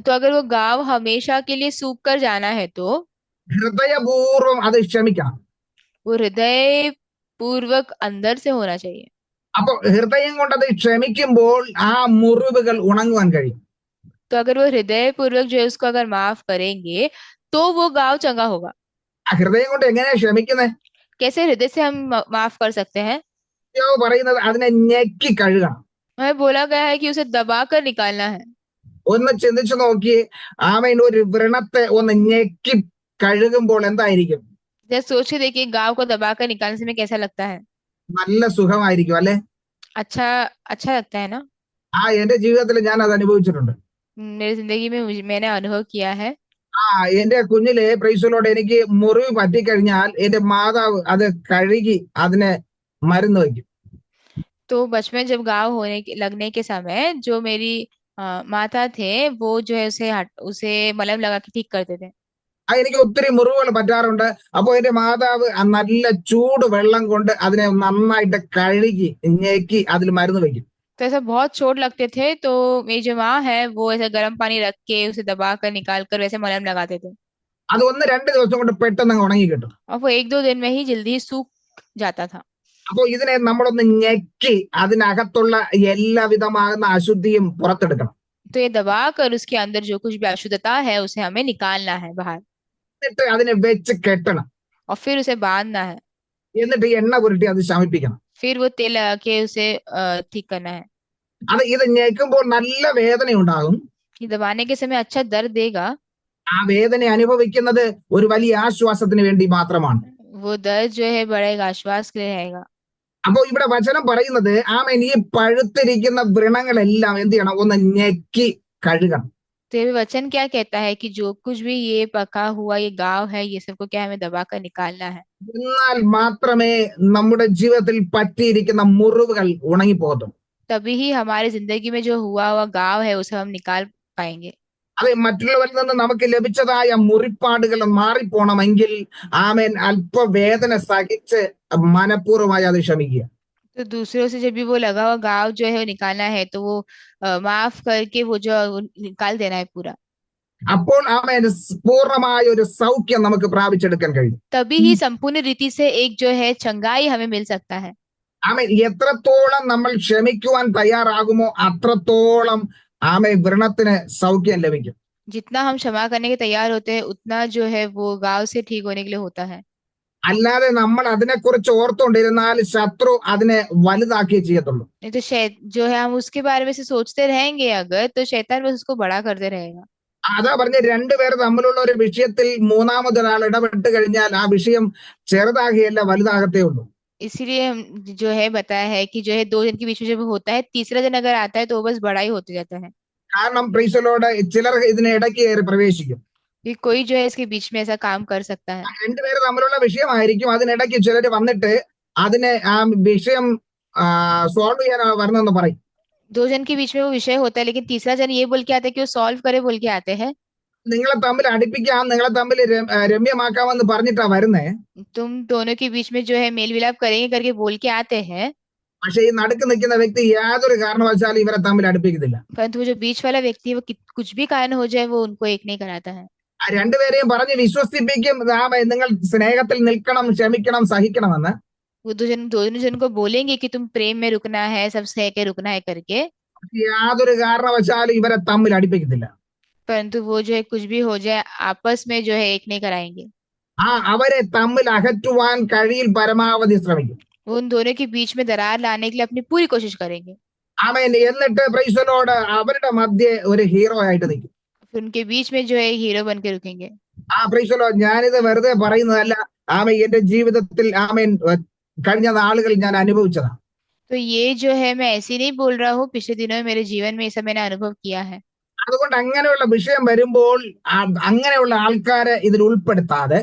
Speaker 2: तो अगर वो गांव हमेशा के लिए सूख कर जाना है तो
Speaker 1: ഹൃദയപൂർവ്വം അത് ക്ഷമിക്കണം.
Speaker 2: वो हृदय पूर्वक अंदर से होना चाहिए।
Speaker 1: അപ്പൊ ഹൃദയം കൊണ്ട് അത് ക്ഷമിക്കുമ്പോൾ ആ മുറിവുകൾ ഉണങ്ങുവാൻ കഴിയും.
Speaker 2: तो अगर वो हृदय पूर्वक जो है उसको अगर माफ करेंगे तो वो गांव चंगा होगा।
Speaker 1: ആ ഹൃദയം കൊണ്ട് എങ്ങനെയാ ക്ഷമിക്കുന്നത്?
Speaker 2: कैसे हृदय से हम माफ कर सकते हैं।
Speaker 1: പറയുന്നത് അതിനെ ഞെക്കി കഴുകണം.
Speaker 2: हमें बोला गया है कि उसे दबा कर निकालना है।
Speaker 1: ഒന്ന് ചിന്തിച്ചു നോക്കി, ആമേൻ, ഒരു വ്രണത്തെ ഒന്ന് ഞെക്കി കഴുകുമ്പോൾ എന്തായിരിക്കും?
Speaker 2: जैसे सोच के देखिए गांव को दबा कर निकालने से में कैसा लगता है।
Speaker 1: നല്ല സുഖമായിരിക്കും അല്ലെ?
Speaker 2: अच्छा अच्छा लगता है ना।
Speaker 1: എന്റെ ജീവിതത്തിൽ ഞാൻ അത് അനുഭവിച്ചിട്ടുണ്ട്.
Speaker 2: मेरी जिंदगी में मैंने अनुभव किया है।
Speaker 1: ആ എന്റെ കുഞ്ഞിലെ പ്രൈസലോട് എനിക്ക് മുറിവ് പറ്റിക്കഴിഞ്ഞാൽ എന്റെ മാതാവ് അത് കഴുകി അതിനെ മരുന്ന് വയ്ക്കും.
Speaker 2: तो बचपन जब गाँव होने के लगने के समय जो मेरी माता थे वो जो है उसे मलहम लगा के ठीक करते थे।
Speaker 1: എനിക്ക് ഒത്തിരി മുറിവുകൾ പറ്റാറുണ്ട്. അപ്പൊ എന്റെ മാതാവ് ആ നല്ല ചൂട് വെള്ളം കൊണ്ട് അതിനെ നന്നായിട്ട് കഴുകി ഞെക്കി അതിൽ മരുന്ന് വയ്ക്കും.
Speaker 2: तो ऐसा बहुत चोट लगते थे तो मेरी जो माँ है वो ऐसा गर्म पानी रख के उसे दबा कर निकाल कर वैसे मलहम लगाते थे।
Speaker 1: അത് 1-2 ദിവസം കൊണ്ട് പെട്ടെന്ന് അങ്ങ് ഉണങ്ങി കിട്ടും.
Speaker 2: और वो 1-2 दिन में ही जल्दी ही सूख जाता था।
Speaker 1: അപ്പൊ ഇതിനെ നമ്മളൊന്ന് ഞെക്കി അതിനകത്തുള്ള എല്ലാവിധമാകുന്ന അശുദ്ധിയും പുറത്തെടുക്കണം.
Speaker 2: तो ये दबा कर उसके अंदर जो कुछ भी अशुद्धता है उसे हमें निकालना है बाहर।
Speaker 1: എന്നിട്ട് അതിനെ വെച്ച് കെട്ടണം.
Speaker 2: और फिर उसे बांधना है।
Speaker 1: എന്നിട്ട് എണ്ണ പുരട്ടി അത് ശമിപ്പിക്കണം.
Speaker 2: फिर वो तेल लगा के उसे ठीक करना है।
Speaker 1: ഇത് ഞെക്കുമ്പോൾ നല്ല വേദന ഉണ്ടാകും.
Speaker 2: ये दबाने के समय अच्छा दर्द देगा।
Speaker 1: ആ വേദന അനുഭവിക്കുന്നത് ഒരു വലിയ ആശ്വാസത്തിന് വേണ്ടി മാത്രമാണ്.
Speaker 2: वो दर्द जो है बढ़ेगा आश्वास के लिए रहेगा।
Speaker 1: അപ്പോ ഇവിടെ വചനം പറയുന്നത് ആമേൻ, ഈ പഴുത്തിരിക്കുന്ന വ്രണങ്ങളെല്ലാം എന്ത് ചെയ്യണം? ഒന്ന് ഞെക്കി കഴുകണം.
Speaker 2: तो ये वचन क्या कहता है कि जो कुछ भी ये पका हुआ ये गाँव है ये सबको क्या हमें दबा कर निकालना है।
Speaker 1: എന്നാൽ മാത്രമേ നമ്മുടെ ജീവിതത്തിൽ പറ്റിയിരിക്കുന്ന മുറിവുകൾ ഉണങ്ങിപ്പോകത്തുള്ളൂ.
Speaker 2: तभी ही हमारी जिंदगी में जो हुआ हुआ गाँव है उसे हम निकाल पाएंगे।
Speaker 1: അതെ, മറ്റുള്ളവരിൽ നിന്ന് നമുക്ക് ലഭിച്ചതായ മുറിപ്പാടുകൾ മാറിപ്പോണമെങ്കിൽ ആമേൻ അല്പവേദന സഹിച്ച് മനഃപൂർവ്വമായി അത് ക്ഷമിക്കുക.
Speaker 2: तो दूसरों से जब भी वो लगा हुआ गाँव जो है वो निकालना है तो वो माफ करके वो जो वो निकाल देना है पूरा।
Speaker 1: അപ്പോൾ ആമേൻ പൂർണ്ണമായ ഒരു സൗഖ്യം നമുക്ക് പ്രാപിച്ചെടുക്കാൻ കഴിയും.
Speaker 2: तभी ही संपूर्ण रीति से एक जो है चंगाई हमें मिल सकता है।
Speaker 1: ആമേൻ, എത്രത്തോളം നമ്മൾ ക്ഷമിക്കുവാൻ തയ്യാറാകുമോ അത്രത്തോളം ആമേൻ വ്രണത്തിന് സൗഖ്യം ലഭിക്കും.
Speaker 2: जितना हम क्षमा करने के तैयार होते हैं उतना जो है वो गाँव से ठीक होने के लिए होता है।
Speaker 1: അല്ലാതെ നമ്മൾ അതിനെക്കുറിച്ച് ഓർത്തുകൊണ്ടിരുന്നാൽ ശത്രു അതിനെ വലുതാക്കിയേ ചെയ്യത്തുള്ളൂ.
Speaker 2: नहीं तो जो है हम उसके बारे में से सोचते रहेंगे अगर तो शैतान बस उसको बड़ा करते रहेगा।
Speaker 1: അതാ പറഞ്ഞ രണ്ടുപേർ തമ്മിലുള്ള ഒരു വിഷയത്തിൽ മൂന്നാമതൊരാൾ ഇടപെട്ട് കഴിഞ്ഞാൽ ആ വിഷയം ചെറുതാകുകയല്ല, വലുതാകത്തേ ഉള്ളൂ.
Speaker 2: इसीलिए हम जो है बताया है कि जो है 2 जन के बीच में जब होता है तीसरा जन अगर आता है तो वो बस बड़ा ही होते जाता है।
Speaker 1: കാരണം പ്രീസലോട് ചിലർ ഇതിനെ ഇടയ്ക്ക് കയറി പ്രവേശിക്കും.
Speaker 2: कि कोई जो है इसके बीच में ऐसा काम कर सकता है।
Speaker 1: രണ്ടുപേര് തമ്മിലുള്ള വിഷയമായിരിക്കും, അതിനിടയ്ക്ക് ചിലർ വന്നിട്ട് അതിനെ ആ വിഷയം സോൾവ് ചെയ്യാൻ വരണമെന്ന് പറയും.
Speaker 2: 2 जन के बीच में वो विषय होता है लेकिन तीसरा जन ये बोल के आता है कि वो सॉल्व करे बोल के आते हैं।
Speaker 1: നിങ്ങളെ തമ്മിൽ അടുപ്പിക്കാം, നിങ്ങളെ തമ്മിൽ രമ്യമാക്കാമെന്ന് പറഞ്ഞിട്ടാ വരുന്നേ.
Speaker 2: तुम दोनों के बीच में जो है मेल मिलाप करेंगे करके बोल के आते हैं।
Speaker 1: പക്ഷെ ഈ നടുക്ക് നിൽക്കുന്ന വ്യക്തി യാതൊരു കാരണവശാലും ഇവരെ തമ്മിൽ അടുപ്പിക്കുന്നില്ല.
Speaker 2: परंतु वो जो बीच वाला व्यक्ति है वो कुछ भी कारण हो जाए वो उनको एक नहीं कराता है।
Speaker 1: ആ രണ്ടുപേരെയും പറഞ്ഞ് വിശ്വസിപ്പിക്കും, നിങ്ങൾ സ്നേഹത്തിൽ നിൽക്കണം, ക്ഷമിക്കണം, സഹിക്കണമെന്ന്.
Speaker 2: वो दोनों जन को बोलेंगे कि तुम प्रेम में रुकना है सब सह के रुकना है करके।
Speaker 1: യാതൊരു കാരണവശാലും ഇവരെ തമ്മിൽ അടുപ്പിക്കത്തില്ല.
Speaker 2: परंतु वो जो है कुछ भी हो जाए आपस में जो है एक नहीं कराएंगे।
Speaker 1: അവരെ തമ്മിൽ അകറ്റുവാൻ കഴിയിൽ പരമാവധി ശ്രമിക്കും.
Speaker 2: वो उन दोनों के बीच में दरार लाने के लिए अपनी पूरी कोशिश करेंगे।
Speaker 1: ആമേൻ. എന്നിട്ട് പ്രൈസലോട് അവരുടെ മധ്യേ ഒരു ഹീറോ ആയിട്ട് നിൽക്കും.
Speaker 2: फिर उनके बीच में जो है हीरो बन के रुकेंगे।
Speaker 1: പ്രൈസലോ, ഞാനിത് വെറുതെ പറയുന്നതല്ല. ആമേൻ. എന്റെ ജീവിതത്തിൽ ആമേൻ കഴിഞ്ഞ നാളുകൾ ഞാൻ അനുഭവിച്ചതാണ്.
Speaker 2: तो ये जो है मैं ऐसे नहीं बोल रहा हूँ, पिछले दिनों में मेरे जीवन में ये सब मैंने अनुभव किया है।
Speaker 1: അതുകൊണ്ട് അങ്ങനെയുള്ള വിഷയം വരുമ്പോൾ അങ്ങനെയുള്ള ആൾക്കാരെ ഇതിൽ ഉൾപ്പെടുത്താതെ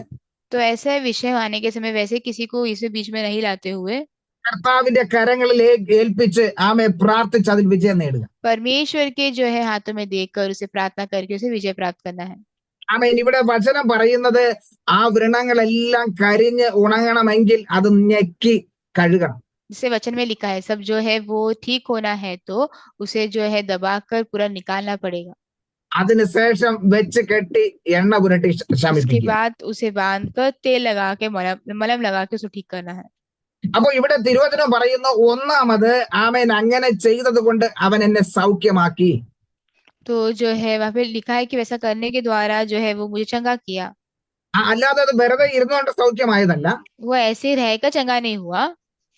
Speaker 2: तो ऐसा विषय आने के समय वैसे किसी को इसमें बीच में नहीं लाते हुए
Speaker 1: കർത്താവിന്റെ കരങ്ങളിലേക്ക് ഏൽപ്പിച്ച് ആമെ പ്രാർത്ഥിച്ച് അതിൽ വിജയം നേടുക.
Speaker 2: परमेश्वर के जो है हाथों में देकर उसे प्रार्थना करके उसे विजय प्राप्त करना है।
Speaker 1: ആമേൻ. ഇവിടെ വചനം പറയുന്നത് ആ വ്രണങ്ങളെല്ലാം കരിഞ്ഞ് ഉണങ്ങണമെങ്കിൽ അത് ഞെക്കി കഴുകണം.
Speaker 2: जिसे वचन में लिखा है सब जो है वो ठीक होना है तो उसे जो है दबाकर पूरा निकालना पड़ेगा।
Speaker 1: അതിനുശേഷം വെച്ച് കെട്ടി എണ്ണ പുരട്ടി
Speaker 2: उसके
Speaker 1: ശമിപ്പിക്കുക.
Speaker 2: बाद उसे बांध कर तेल लगा के मलम लगा के उसे ठीक करना है।
Speaker 1: അപ്പൊ ഇവിടെ തിരുവചനം പറയുന്നു, ഒന്നാമത് ആമേൻ അങ്ങനെ ചെയ്തത് കൊണ്ട് അവൻ എന്നെ സൗഖ്യമാക്കി.
Speaker 2: तो जो है वहां पे लिखा है कि वैसा करने के द्वारा जो है वो मुझे चंगा किया।
Speaker 1: അല്ലാതെ അത് വെറുതെ ഇരുന്നുകൊണ്ട് സൗഖ്യമായതല്ല.
Speaker 2: वो ऐसे रहकर चंगा नहीं हुआ,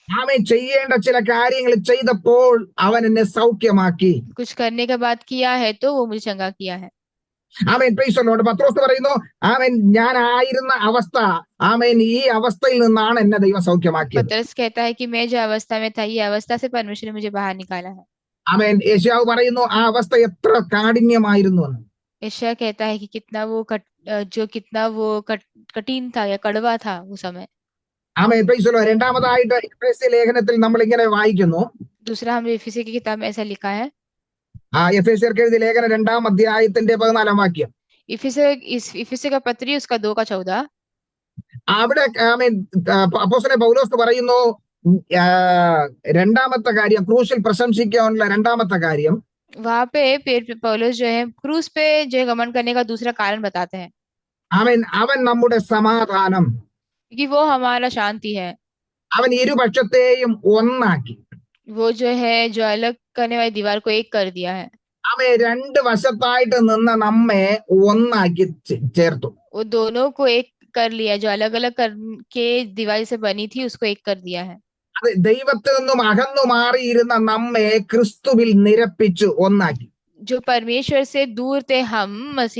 Speaker 1: ആമേൻ ചെയ്യേണ്ട ചില കാര്യങ്ങൾ ചെയ്തപ്പോൾ അവൻ എന്നെ സൗഖ്യമാക്കി.
Speaker 2: कुछ करने के बाद किया है तो वो मुझे चंगा किया है।
Speaker 1: Amen. Praise the Lord. Pathros പറയുന്നു, ആമേൻ ഞാൻ ആയിരുന്ന അവസ്ഥ, ആമേൻ ഈ അവസ്ഥയിൽ നിന്നാണ് എന്നെ ദൈവം സൗഖ്യമാക്കിയത്.
Speaker 2: पतरस कहता है कि मैं जो अवस्था में था ये अवस्था से परमेश्वर ने मुझे बाहर निकाला है।
Speaker 1: ആമേൻ. യെശയ്യാവ് പറയുന്നു ആ അവസ്ഥ എത്ര കാഠിന്യമായിരുന്നു എന്ന്.
Speaker 2: यशायाह कहता है कि कितना वो कठिन था या कड़वा था वो समय।
Speaker 1: ആമേൻ. Praise the Lord. രണ്ടാമതായിട്ട് എഫെസ്യ ലേഖനത്തിൽ നമ്മൾ ഇങ്ങനെ വായിക്കുന്നു.
Speaker 2: दूसरा हम इफिसी की किताब में ऐसा लिखा है,
Speaker 1: എഫെസ്യർക്ക് എഴുതിയ ലേഖനം 2-ാം അധ്യായത്തിന്റെ 14-ാം വാക്യം.
Speaker 2: इफिसी का पत्री उसका 2 का 14।
Speaker 1: അവിടെ ആമേൻ അപ്പോസ്തലൻ പൗലോസ് പറയുന്നു, രണ്ടാമത്തെ കാര്യം ക്രൂശിൽ പ്രശംസിക്കാനുള്ള രണ്ടാമത്തെ കാര്യം,
Speaker 2: वहां पे पौलुस जो है क्रूस पे जो है घमंड करने का दूसरा कारण बताते हैं
Speaker 1: ആമേൻ അവൻ നമ്മുടെ സമാധാനം,
Speaker 2: कि वो हमारा शांति है।
Speaker 1: അവൻ ഇരുപക്ഷത്തെയും ഒന്നാക്കി.
Speaker 2: वो जो है जो अलग करने वाली दीवार को एक कर दिया है।
Speaker 1: അവൻ രണ്ട് വശത്തായിട്ട് നിന്ന് നമ്മെ ഒന്നാക്കി ചേർത്തു.
Speaker 2: वो दोनों को एक कर लिया, जो अलग अलग कर के दीवार से बनी थी उसको एक कर दिया है।
Speaker 1: അത് ദൈവത്തിൽ നിന്നും അകന്നു മാറിയിരുന്ന നമ്മെ ക്രിസ്തുവിൽ നിരപ്പിച്ചു ഒന്നാക്കി.
Speaker 2: जो परमेश्वर से दूर थे हम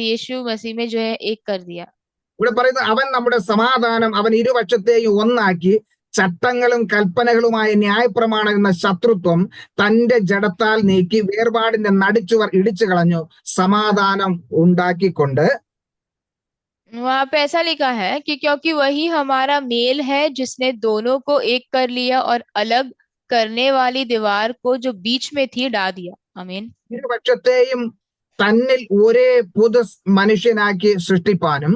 Speaker 2: यीशु मसीह में जो है एक कर दिया।
Speaker 1: ഇവിടെ പറയുന്നത് അവൻ നമ്മുടെ സമാധാനം, അവൻ ഇരുപക്ഷത്തെയും ഒന്നാക്കി ചട്ടങ്ങളും കൽപ്പനകളുമായ ന്യായപ്രമാണം എന്ന ശത്രുത്വം തന്റെ ജഡത്താൽ നീക്കി വേർപാടിന്റെ നടിച്ചുവർ ഇടിച്ചു കളഞ്ഞു സമാധാനം ഉണ്ടാക്കിക്കൊണ്ട്.
Speaker 2: वहां पे ऐसा लिखा है कि क्योंकि वही हमारा मेल है जिसने दोनों को एक कर लिया और अलग करने वाली दीवार को जो बीच में थी ढा दिया। आमीन।
Speaker 1: ഇരുപക്ഷത്തെയും തന്നിൽ ഒരേ പുതു മനുഷ്യനാക്കി സൃഷ്ടിപ്പാനും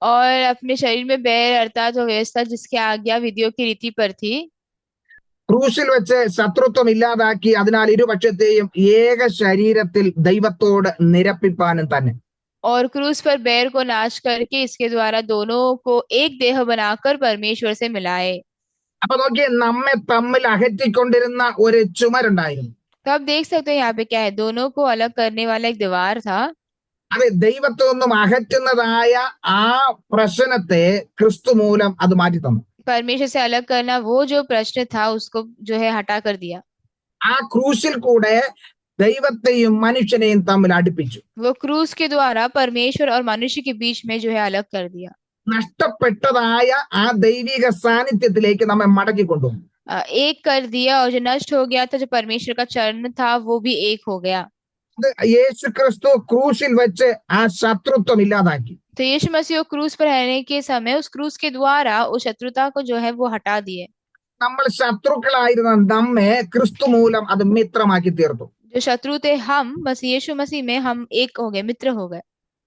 Speaker 2: और अपने शरीर में बैर अर्थात वो व्यवस्था जिसकी आज्ञा विधियों की रीति पर थी,
Speaker 1: ക്രൂശിൽ വെച്ച് ശത്രുത്വം ഇല്ലാതാക്കി അതിനാൽ ഇരുപക്ഷത്തെയും ഏക ശരീരത്തിൽ ദൈവത്തോട് നിരപ്പിപ്പാനും തന്നെ.
Speaker 2: और क्रूस पर बैर को नाश करके इसके द्वारा दोनों को एक देह बनाकर परमेश्वर से मिलाए।
Speaker 1: അപ്പൊ നോക്കിയേ, നമ്മെ തമ്മിൽ അകറ്റിക്കൊണ്ടിരുന്ന ഒരു ചുമരുണ്ടായിരുന്നു.
Speaker 2: तो आप देख सकते हैं यहाँ पे क्या है, दोनों को अलग करने वाला एक दीवार था।
Speaker 1: അത് ദൈവത്തിൽ നിന്നും അകറ്റുന്നതായ ആ പ്രശ്നത്തെ ക്രിസ്തു മൂലം അത് മാറ്റി തന്നു.
Speaker 2: परमेश्वर से अलग करना वो जो प्रश्न था उसको जो है हटा कर दिया।
Speaker 1: ആ ക്രൂശിൽ കൂടെ ദൈവത്തെയും മനുഷ്യനെയും തമ്മിൽ അടുപ്പിച്ചു.
Speaker 2: वो क्रूस के द्वारा परमेश्वर और मनुष्य के बीच में जो है अलग कर दिया।
Speaker 1: നഷ്ടപ്പെട്ടതായ ആ ദൈവിക സാന്നിധ്യത്തിലേക്ക് നമ്മെ മടക്കി കൊണ്ടുവന്നു.
Speaker 2: एक कर दिया और जो नष्ट हो गया था जो परमेश्वर का चरण था वो भी एक हो गया।
Speaker 1: യേശു ക്രിസ്തു ക്രൂശിൽ വെച്ച് ആ ശത്രുത്വം ഇല്ലാതാക്കി.
Speaker 2: तो यीशु मसीह क्रूस पर रहने के समय उस क्रूस के द्वारा उस शत्रुता को जो है वो हटा दिए।
Speaker 1: നമ്മൾ ശത്രുക്കളായിരുന്ന നമ്മെ ക്രിസ്തു മൂലം അത് മിത്രമാക്കി തീർത്തു.
Speaker 2: जो शत्रु थे हम यीशु मसीह में हम एक हो गए, मित्र हो गए।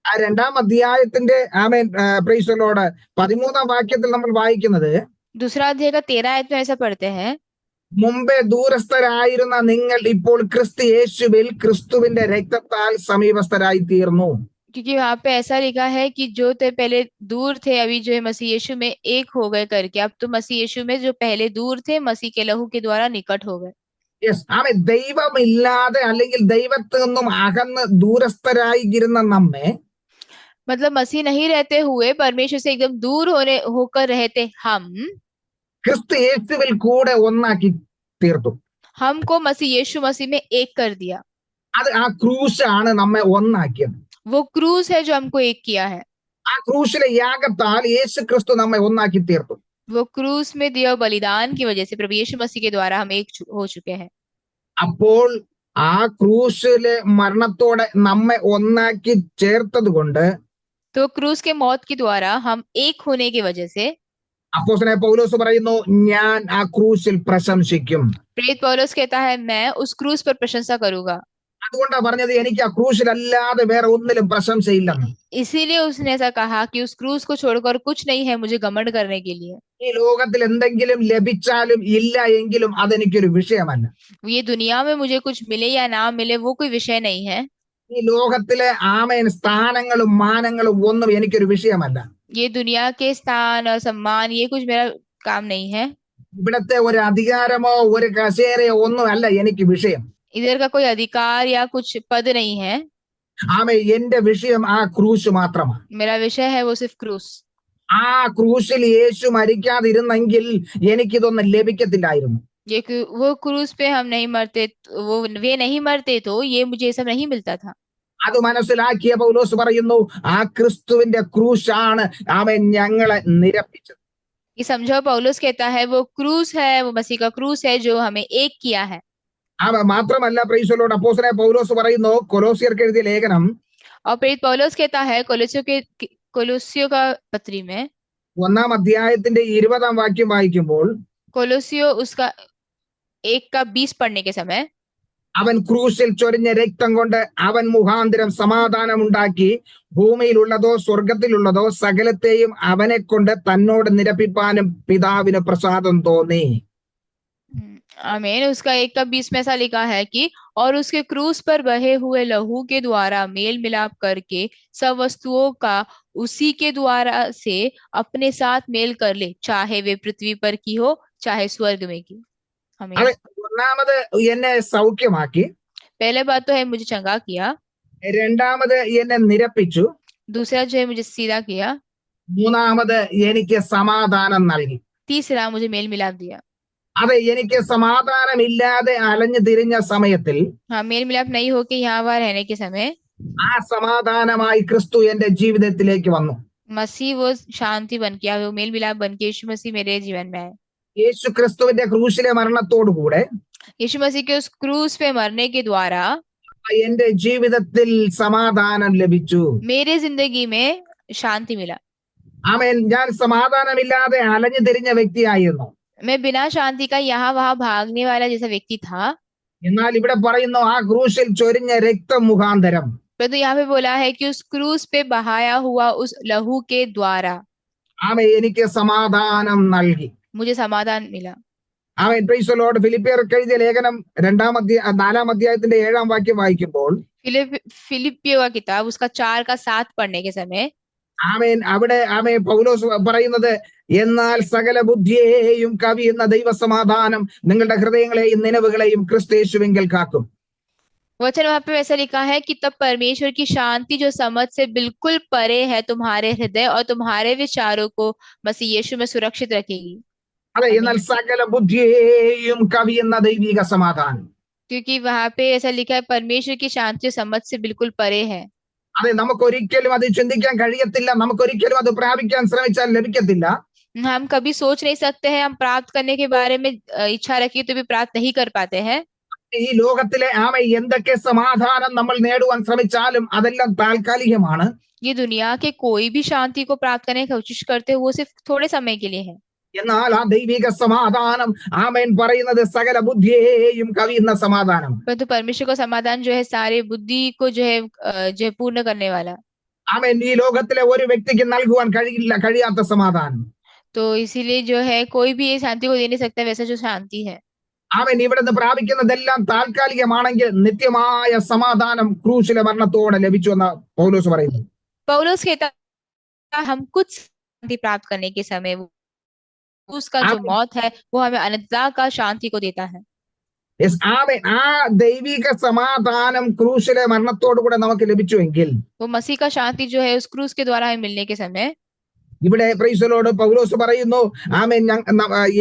Speaker 1: ആ 2-ാം അധ്യായത്തിന്റെ ആമേൻ പ്രൈസ് ദി ലോർഡ് 13-ാം വാക്യത്തിൽ നമ്മൾ വായിക്കുന്നത്,
Speaker 2: दूसरा अध्याय का 13 आयत में ऐसा पढ़ते हैं,
Speaker 1: മുമ്പേ ദൂരസ്ഥരായിരുന്ന നിങ്ങൾ ഇപ്പോൾ ക്രിസ്തു യേശുവിൽ ക്രിസ്തുവിന്റെ രക്തത്താൽ സമീപസ്ഥരായി തീർന്നു.
Speaker 2: क्योंकि वहां पे ऐसा लिखा है कि जो थे पहले दूर थे अभी जो है मसीह यीशु में एक हो गए करके, अब तो मसीह यीशु में जो पहले दूर थे मसीह के लहू के द्वारा निकट हो गए।
Speaker 1: യെസ്, ആമേൻ. ദൈവമില്ലാതെ അല്ലെങ്കിൽ ദൈവത്തിൽ നിന്നും അകന്ന് ദൂരസ്ഥരായിരുന്ന നമ്മെ
Speaker 2: मतलब मसीह नहीं रहते हुए परमेश्वर से एकदम दूर होकर रहते हम
Speaker 1: ക്രിസ്തു യേശുവിൽ കൂടെ ഒന്നാക്കി തീർത്തു.
Speaker 2: हमको मसीह यीशु मसीह में एक कर दिया।
Speaker 1: അത് ആ ക്രൂശ് ആണ് നമ്മെ ഒന്നാക്കിയത്.
Speaker 2: वो क्रूस है जो हमको एक किया है।
Speaker 1: ആ ക്രൂശിലെ യാഗത്താൽ യേശു ക്രിസ്തു നമ്മെ ഒന്നാക്കി തീർത്തു.
Speaker 2: वो क्रूस में दिया बलिदान की वजह से प्रभु यीशु मसीह के द्वारा हम एक हो चुके हैं।
Speaker 1: അപ്പോൾ ആ ക്രൂശിലെ മരണത്തോടെ നമ്മെ ഒന്നാക്കി ചേർത്തത് കൊണ്ട്
Speaker 2: तो क्रूस के मौत के द्वारा हम एक होने की वजह से
Speaker 1: അപ്പോസ്തലനായ പൗലോസ് പറയുന്നു, ഞാൻ ആ ക്രൂശിൽ പ്രശംസിക്കും.
Speaker 2: प्रेरित पौलुस कहता है मैं उस क्रूस पर प्रशंसा करूंगा।
Speaker 1: അതുകൊണ്ടാ പറഞ്ഞത് എനിക്ക് ആ ക്രൂശിലല്ലാതെ വേറെ ഒന്നിലും പ്രശംസയില്ലെന്ന്.
Speaker 2: इसीलिए उसने ऐसा कहा कि उस क्रूस को छोड़कर कुछ नहीं है मुझे घमंड करने के लिए।
Speaker 1: ഈ ലോകത്തിൽ എന്തെങ്കിലും ലഭിച്ചാലും ഇല്ല എങ്കിലും അതെനിക്കൊരു വിഷയമല്ല.
Speaker 2: ये दुनिया में मुझे कुछ मिले या ना मिले वो कोई विषय नहीं है।
Speaker 1: ഈ ലോകത്തിലെ ആമേൻ സ്ഥാനങ്ങളും മാനങ്ങളും ഒന്നും എനിക്കൊരു വിഷയമല്ല.
Speaker 2: ये दुनिया के स्थान और सम्मान ये कुछ मेरा काम नहीं है।
Speaker 1: ഇവിടത്തെ ഒരു അധികാരമോ ഒരു കസേരയോ ഒന്നും അല്ല എനിക്ക് വിഷയം.
Speaker 2: इधर का कोई अधिकार या कुछ पद नहीं है।
Speaker 1: ആമേ എന്റെ വിഷയം ആ ക്രൂശ് മാത്രമാണ്.
Speaker 2: मेरा विषय है वो सिर्फ क्रूस।
Speaker 1: ആ ക്രൂശിൽ യേശു മരിക്കാതിരുന്നെങ്കിൽ എനിക്കിതൊന്നും ലഭിക്കത്തില്ലായിരുന്നു.
Speaker 2: वो क्रूस पे हम नहीं मरते, वो वे नहीं मरते तो ये मुझे ये सब नहीं मिलता था।
Speaker 1: അത് മനസ്സിലാക്കിയ പൗലോസ് പറയുന്നു, ആ ക്രിസ്തുവിന്റെ ക്രൂശാണ് ആമേൻ ഞങ്ങളെ നിരപ്പിച്ചത്.
Speaker 2: ये समझो पौलुस कहता है वो क्रूस है, वो मसीह का क्रूस है जो हमें एक किया है।
Speaker 1: മാത്രമല്ല പ്രൈസ് ദി ലോർഡ്, അപ്പോസ്തലനായ പൗലോസ് പറയുന്നു കൊലോസ്യർക്ക് എഴുതിയ ലേഖനം
Speaker 2: और प्रेरित पौलुस कहता है कोलोसियों का पत्री में
Speaker 1: 1-ാം അധ്യായത്തിന്റെ 20-ാം വാക്യം വായിക്കുമ്പോൾ
Speaker 2: कोलोसियो उसका 1:20 पढ़ने के समय
Speaker 1: അവൻ ക്രൂശിൽ ചൊരിഞ്ഞ രക്തം കൊണ്ട് അവൻ മുഖാന്തരം സമാധാനം ഉണ്ടാക്കി ഭൂമിയിലുള്ളതോ സ്വർഗത്തിലുള്ളതോ സകലത്തെയും അവനെ കൊണ്ട് തന്നോട് നിരപ്പിപ്പാനും പിതാവിന് പ്രസാദം തോന്നി.
Speaker 2: आमीन। उसका 1:20 में ऐसा लिखा है कि और उसके क्रूस पर बहे हुए लहू के द्वारा मेल मिलाप करके सब वस्तुओं का उसी के द्वारा से अपने साथ मेल कर ले, चाहे वे पृथ्वी पर की हो चाहे स्वर्ग में की। आमीन।
Speaker 1: ഒന്നാമത് എന്നെ സൗഖ്യമാക്കി,
Speaker 2: पहले बात तो है मुझे चंगा किया,
Speaker 1: രണ്ടാമത് എന്നെ നിരപ്പിച്ചു,
Speaker 2: दूसरा जो है मुझे सीधा किया,
Speaker 1: മൂന്നാമത് എനിക്ക് സമാധാനം നൽകി.
Speaker 2: तीसरा मुझे मेल मिलाप दिया।
Speaker 1: അതെ, എനിക്ക് സമാധാനമില്ലാതെ അലഞ്ഞു തിരിഞ്ഞ സമയത്തിൽ
Speaker 2: हाँ, मेल मिलाप नहीं होके यहाँ वहाँ रहने के समय
Speaker 1: ആ സമാധാനമായി ക്രിസ്തു എന്റെ ജീവിതത്തിലേക്ക് വന്നു.
Speaker 2: मसीह वो शांति बन के, वो मेल मिलाप बन के यीशु मसीह मेरे जीवन में है।
Speaker 1: യേശു ക്രിസ്തുവിന്റെ ക്രൂശിലെ മരണത്തോടുകൂടെ
Speaker 2: यीशु मसीह के उस क्रूस पे मरने के द्वारा
Speaker 1: എന്റെ ജീവിതത്തിൽ സമാധാനം ലഭിച്ചു.
Speaker 2: मेरे जिंदगी में शांति मिला।
Speaker 1: ആമേൻ. ഞാൻ സമാധാനമില്ലാതെ അലഞ്ഞു തിരിഞ്ഞ വ്യക്തിയായിരുന്നു.
Speaker 2: मैं बिना शांति का यहाँ वहां भागने वाला जैसा व्यक्ति था,
Speaker 1: എന്നാൽ ഇവിടെ പറയുന്നു ആ ക്രൂശിൽ ചൊരിഞ്ഞ രക്തം മുഖാന്തരം
Speaker 2: परंतु यहाँ पे बोला है कि उस क्रूस पे बहाया हुआ उस लहू के द्वारा
Speaker 1: ആമേൻ എനിക്ക് സമാധാനം നൽകി.
Speaker 2: मुझे समाधान मिला।
Speaker 1: ആമേൻ. Praise the Lord. ഫിലിപ്പിയർക്ക് എഴുതിയ ലേഖനം 4-ാം അധ്യായത്തിന്റെ 7-ാം വാക്യം വായിക്കുമ്പോൾ
Speaker 2: फिलिपियो का किताब उसका 4:7 पढ़ने के समय
Speaker 1: ആമേൻ അവിടെ പൗലോസ് പറയുന്നത്, എന്നാൽ സകല ബുദ്ധിയെയും കവിയുന്ന ദൈവസമാധാനം നിങ്ങളുടെ ഹൃദയങ്ങളെയും നിലവുകളെയും ക്രിസ്തയേശുവിങ്കൽ കാക്കും.
Speaker 2: वचन वहां पे वैसा लिखा है कि तब परमेश्वर की शांति जो समझ से बिल्कुल परे है तुम्हारे हृदय और तुम्हारे विचारों को मसीह यीशु में सुरक्षित रखेगी।
Speaker 1: അതെ, എന്നാൽ സകല ബുദ്ധിയെയും കവിയുന്ന ദൈവിക സമാധാനം.
Speaker 2: क्योंकि वहां पे ऐसा लिखा है परमेश्वर की शांति जो समझ से बिल्कुल परे है।
Speaker 1: അതെ, നമുക്കൊരിക്കലും അത് ചിന്തിക്കാൻ കഴിയത്തില്ല, നമുക്കൊരിക്കലും അത് പ്രാപിക്കാൻ ശ്രമിച്ചാൽ ലഭിക്കത്തില്ല.
Speaker 2: हम कभी सोच नहीं सकते हैं, हम प्राप्त करने के बारे में इच्छा रखिए तो भी प्राप्त नहीं कर पाते हैं।
Speaker 1: ഈ ലോകത്തിലെ എന്തൊക്കെ സമാധാനം നമ്മൾ നേടുവാൻ ശ്രമിച്ചാലും അതെല്ലാം താൽക്കാലികമാണ്.
Speaker 2: ये दुनिया के कोई भी शांति को प्राप्त करने की कोशिश करते हैं वो सिर्फ थोड़े समय के लिए है।
Speaker 1: എന്നാൽ ആ ദൈവിക സമാധാനം ആമേൻ പറയുന്നത് സകല ബുദ്ധിയെയും കവിയുന്ന സമാധാനം.
Speaker 2: परंतु परमेश्वर का समाधान जो है सारे बुद्धि को जो है पूर्ण करने वाला।
Speaker 1: ആമേൻ. ഈ ലോകത്തിലെ ഒരു വ്യക്തിക്ക് നൽകുവാൻ കഴിയാത്ത സമാധാനം.
Speaker 2: तो इसीलिए जो है कोई भी ये शांति को दे नहीं सकता वैसा जो शांति है।
Speaker 1: അവൻ ഇവിടുന്ന് പ്രാപിക്കുന്നതെല്ലാം താൽക്കാലികമാണെങ്കിൽ നിത്യമായ സമാധാനം ക്രൂശിലെ മരണത്തോടെ ലഭിച്ചു എന്ന് പൗലോസ് പറയുന്നു.
Speaker 2: पौलुस कहता हम कुछ शांति प्राप्त करने के समय उसका जो मौत है वो हमें अनंतता का शांति को देता है।
Speaker 1: ആ ദൈവിക സമാധാനം ക്രൂശിലെ മരണത്തോടു കൂടെ നമുക്ക് ലഭിച്ചുവെങ്കിൽ
Speaker 2: वो मसीह का शांति जो है उस क्रूस के द्वारा हमें मिलने के समय
Speaker 1: ഇവിടെ പ്രൈസ് ദി ലോർഡ് പൗലോസ് പറയുന്നു, ആമേൻ,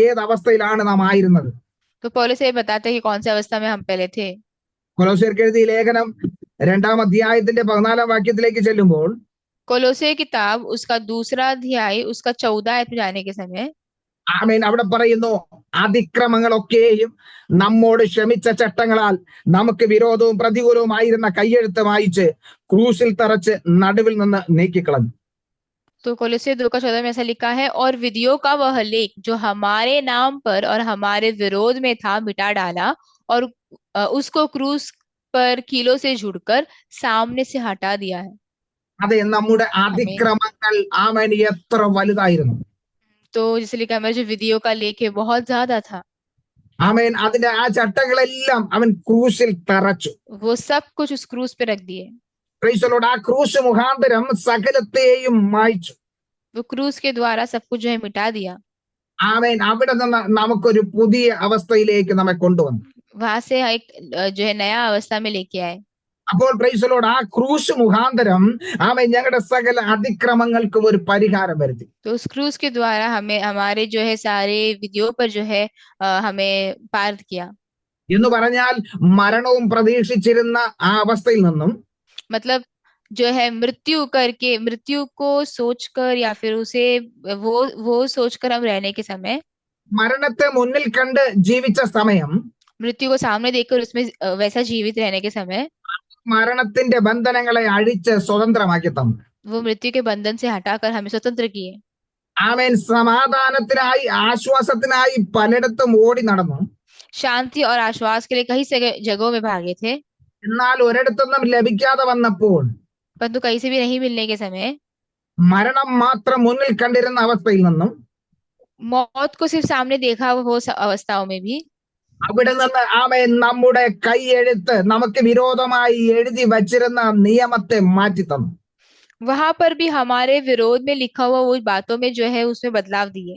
Speaker 1: ഏത് അവസ്ഥയിലാണ് നാം ആയിരുന്നത്?
Speaker 2: तो पौलुस ये बताते हैं कि कौन सी अवस्था में हम पहले थे।
Speaker 1: കൊലോസ്യർക്ക് എഴുതിയ ലേഖനം 2-ാം അധ്യായത്തിന്റെ 14-ാം വാക്യത്തിലേക്ക് ചെല്ലുമ്പോൾ
Speaker 2: कोलोसे किताब उसका दूसरा अध्याय उसका 14 आयत में जाने के समय
Speaker 1: ആമേൻ അവിടെ പറയുന്നു, അതിക്രമങ്ങളൊക്കെയും നമ്മോട് ക്ഷമിച്ച ചട്ടങ്ങളാൽ നമുക്ക് വിരോധവും പ്രതികൂലവുമായിരുന്ന കയ്യെഴുത്ത് മായിച്ച് ക്രൂശിൽ തറച്ച് നടുവിൽ നിന്ന് നീക്കിക്കളഞ്ഞു.
Speaker 2: तो कोलोसे 2 का 14 में ऐसा लिखा है, और विधियों का वह लेख जो हमारे नाम पर और हमारे विरोध में था मिटा डाला, और उसको क्रूस पर कीलों से जुड़कर सामने से हटा दिया है।
Speaker 1: അതെ, നമ്മുടെ
Speaker 2: आमीन।
Speaker 1: അതിക്രമങ്ങൾ ആമേൻ എത്ര വലുതായിരുന്നു.
Speaker 2: तो जैसे लिखा है, हमारे जो विधियों का लेख है बहुत ज्यादा था,
Speaker 1: ആമേൻ അതിന്റെ ആ ചട്ടങ്ങളെല്ലാം അവൻ ക്രൂശിൽ തറച്ചു.
Speaker 2: वो सब कुछ उस क्रूस पे रख दिए।
Speaker 1: Price the Lord. ആ ക്രൂശ് മുഖാന്തരം സകലത്തെയും മായ്ച്ചു.
Speaker 2: वो क्रूस के द्वारा सब कुछ जो है मिटा दिया।
Speaker 1: ആമേൻ അവിടെ നിന്ന് നമുക്കൊരു പുതിയ അവസ്ഥയിലേക്ക് നമ്മെ കൊണ്ടുവന്നു.
Speaker 2: वहां से एक जो है नया अवस्था में लेके आए।
Speaker 1: അപ്പോൾ പ്രൈസ് ദി ലോർഡ്, ആ ക്രൂശ് മുഖാന്തരം ആമേൻ ഞങ്ങളുടെ സകല അതിക്രമങ്ങൾക്കും ഒരു പരിഹാരം വരുത്തി.
Speaker 2: तो उस क्रूस के द्वारा हमें हमारे जो है सारे विधियों पर जो है हमें पार किया।
Speaker 1: എന്ന് പറഞ്ഞാൽ മരണവും പ്രതീക്ഷിച്ചിരുന്ന ആ അവസ്ഥയിൽ നിന്നും
Speaker 2: मतलब जो है मृत्यु करके, मृत्यु को सोचकर या फिर उसे वो सोचकर हम रहने के समय,
Speaker 1: മരണത്തെ മുന്നിൽ കണ്ട് ജീവിച്ച സമയം
Speaker 2: मृत्यु को सामने देखकर उसमें वैसा जीवित रहने के समय
Speaker 1: മരണത്തിന്റെ ബന്ധനങ്ങളെ അഴിച്ച് സ്വതന്ത്രമാക്കി തന്നു.
Speaker 2: वो मृत्यु के बंधन से हटाकर हमें स्वतंत्र किए।
Speaker 1: ആമേൻ സമാധാനത്തിനായി ആശ്വാസത്തിനായി പലയിടത്തും ഓടി നടന്നു.
Speaker 2: शांति और आश्वास के लिए कई जगहों में भागे थे,
Speaker 1: എന്നാൽ ഒരിടത്തൊന്നും ലഭിക്കാതെ വന്നപ്പോൾ
Speaker 2: परंतु कहीं से भी नहीं मिलने के समय
Speaker 1: മരണം മാത്രം മുന്നിൽ കണ്ടിരുന്ന അവസ്ഥയിൽ നിന്നും
Speaker 2: मौत को सिर्फ सामने देखा हो अवस्थाओं में भी
Speaker 1: അവിടെ നിന്ന് ആമേൻ നമ്മുടെ കൈയെഴുത്ത് നമുക്ക് വിരോധമായി എഴുതി വച്ചിരുന്ന നിയമത്തെ മാറ്റി തന്നു.
Speaker 2: वहां पर भी हमारे विरोध में लिखा हुआ वो बातों में जो है उसमें बदलाव दिए।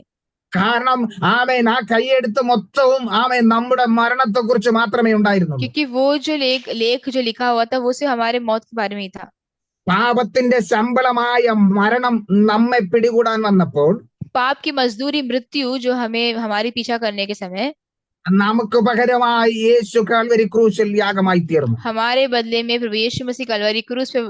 Speaker 1: കാരണം ആമേൻ ആ കൈയെഴുത്ത് മൊത്തവും ആമേൻ നമ്മുടെ മരണത്തെ കുറിച്ച് മാത്രമേ ഉണ്ടായിരുന്നുള്ളൂ.
Speaker 2: क्योंकि वो जो लेख जो लिखा हुआ था वो सिर्फ हमारे मौत के बारे में ही था।
Speaker 1: പാപത്തിന്റെ ശമ്പളമായ മരണം നമ്മെ പിടികൂടാൻ വന്നപ്പോൾ
Speaker 2: पाप की मजदूरी मृत्यु जो हमें हमारी पीछा करने के समय
Speaker 1: നമുക്ക് പകരമായി യേശു കാൽവരി ക്രൂശിൽ യാഗമായി തീർന്നു.
Speaker 2: हमारे बदले में प्रभु यीशु मसीह कलवरी क्रूस पे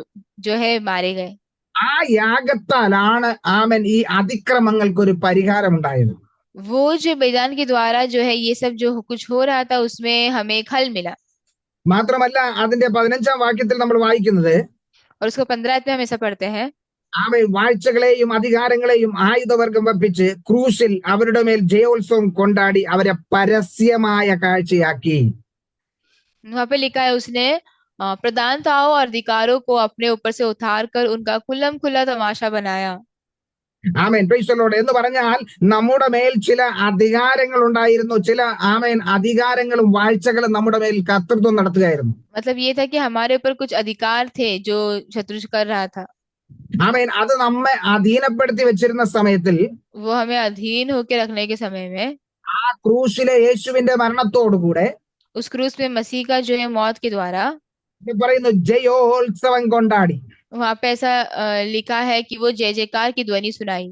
Speaker 2: जो है मारे गए।
Speaker 1: ആ യാഗത്താലാണ് ആമേൻ ഈ അതിക്രമങ്ങൾക്ക് ഒരു പരിഹാരം ഉണ്ടായത്.
Speaker 2: वो जो बलिदान के द्वारा जो है ये सब जो कुछ हो रहा था उसमें हमें एक हल मिला।
Speaker 1: മാത്രമല്ല അതിന്റെ 15-ാം വാക്യത്തിൽ നമ്മൾ വായിക്കുന്നത്,
Speaker 2: और उसको 15 में हम ऐसा पढ़ते हैं,
Speaker 1: ആമേൻ വാഴ്ചകളെയും അധികാരങ്ങളെയും ആയുധവർഗം വപ്പിച്ച് ക്രൂശിൽ അവരുടെ മേൽ ജയോത്സവം കൊണ്ടാടി അവരെ പരസ്യമായ കാഴ്ചയാക്കി.
Speaker 2: वहां पे लिखा है उसने प्रधानताओं और अधिकारों को अपने ऊपर से उतार कर उनका खुल्लम खुल्ला तमाशा बनाया।
Speaker 1: ആമേൻ പ്രൈസ് ദി ലോർഡ്. എന്ന് പറഞ്ഞാൽ നമ്മുടെ മേൽ ചില അധികാരങ്ങൾ ഉണ്ടായിരുന്നു, ചില ആമേൻ അധികാരങ്ങളും വാഴ്ചകളും നമ്മുടെ മേൽ കർത്തൃത്വം നടത്തുകയായിരുന്നു.
Speaker 2: मतलब ये था कि हमारे ऊपर कुछ अधिकार थे जो शत्रु कर रहा था,
Speaker 1: ആമേൻ അത് നമ്മെ അധീനപ്പെടുത്തി വെച്ചിരുന്ന സമയത്തിൽ
Speaker 2: वो हमें अधीन होकर रखने के समय में
Speaker 1: ആ ക്രൂശിലെ യേശുവിന്റെ മരണത്തോടുകൂടെ
Speaker 2: उस क्रूस में मसीह का जो है मौत के द्वारा
Speaker 1: ഇത് പറയുന്നു ജയോത്സവം കൊണ്ടാടി.
Speaker 2: वहां पे ऐसा लिखा है कि वो जय जयकार की ध्वनि सुनाई।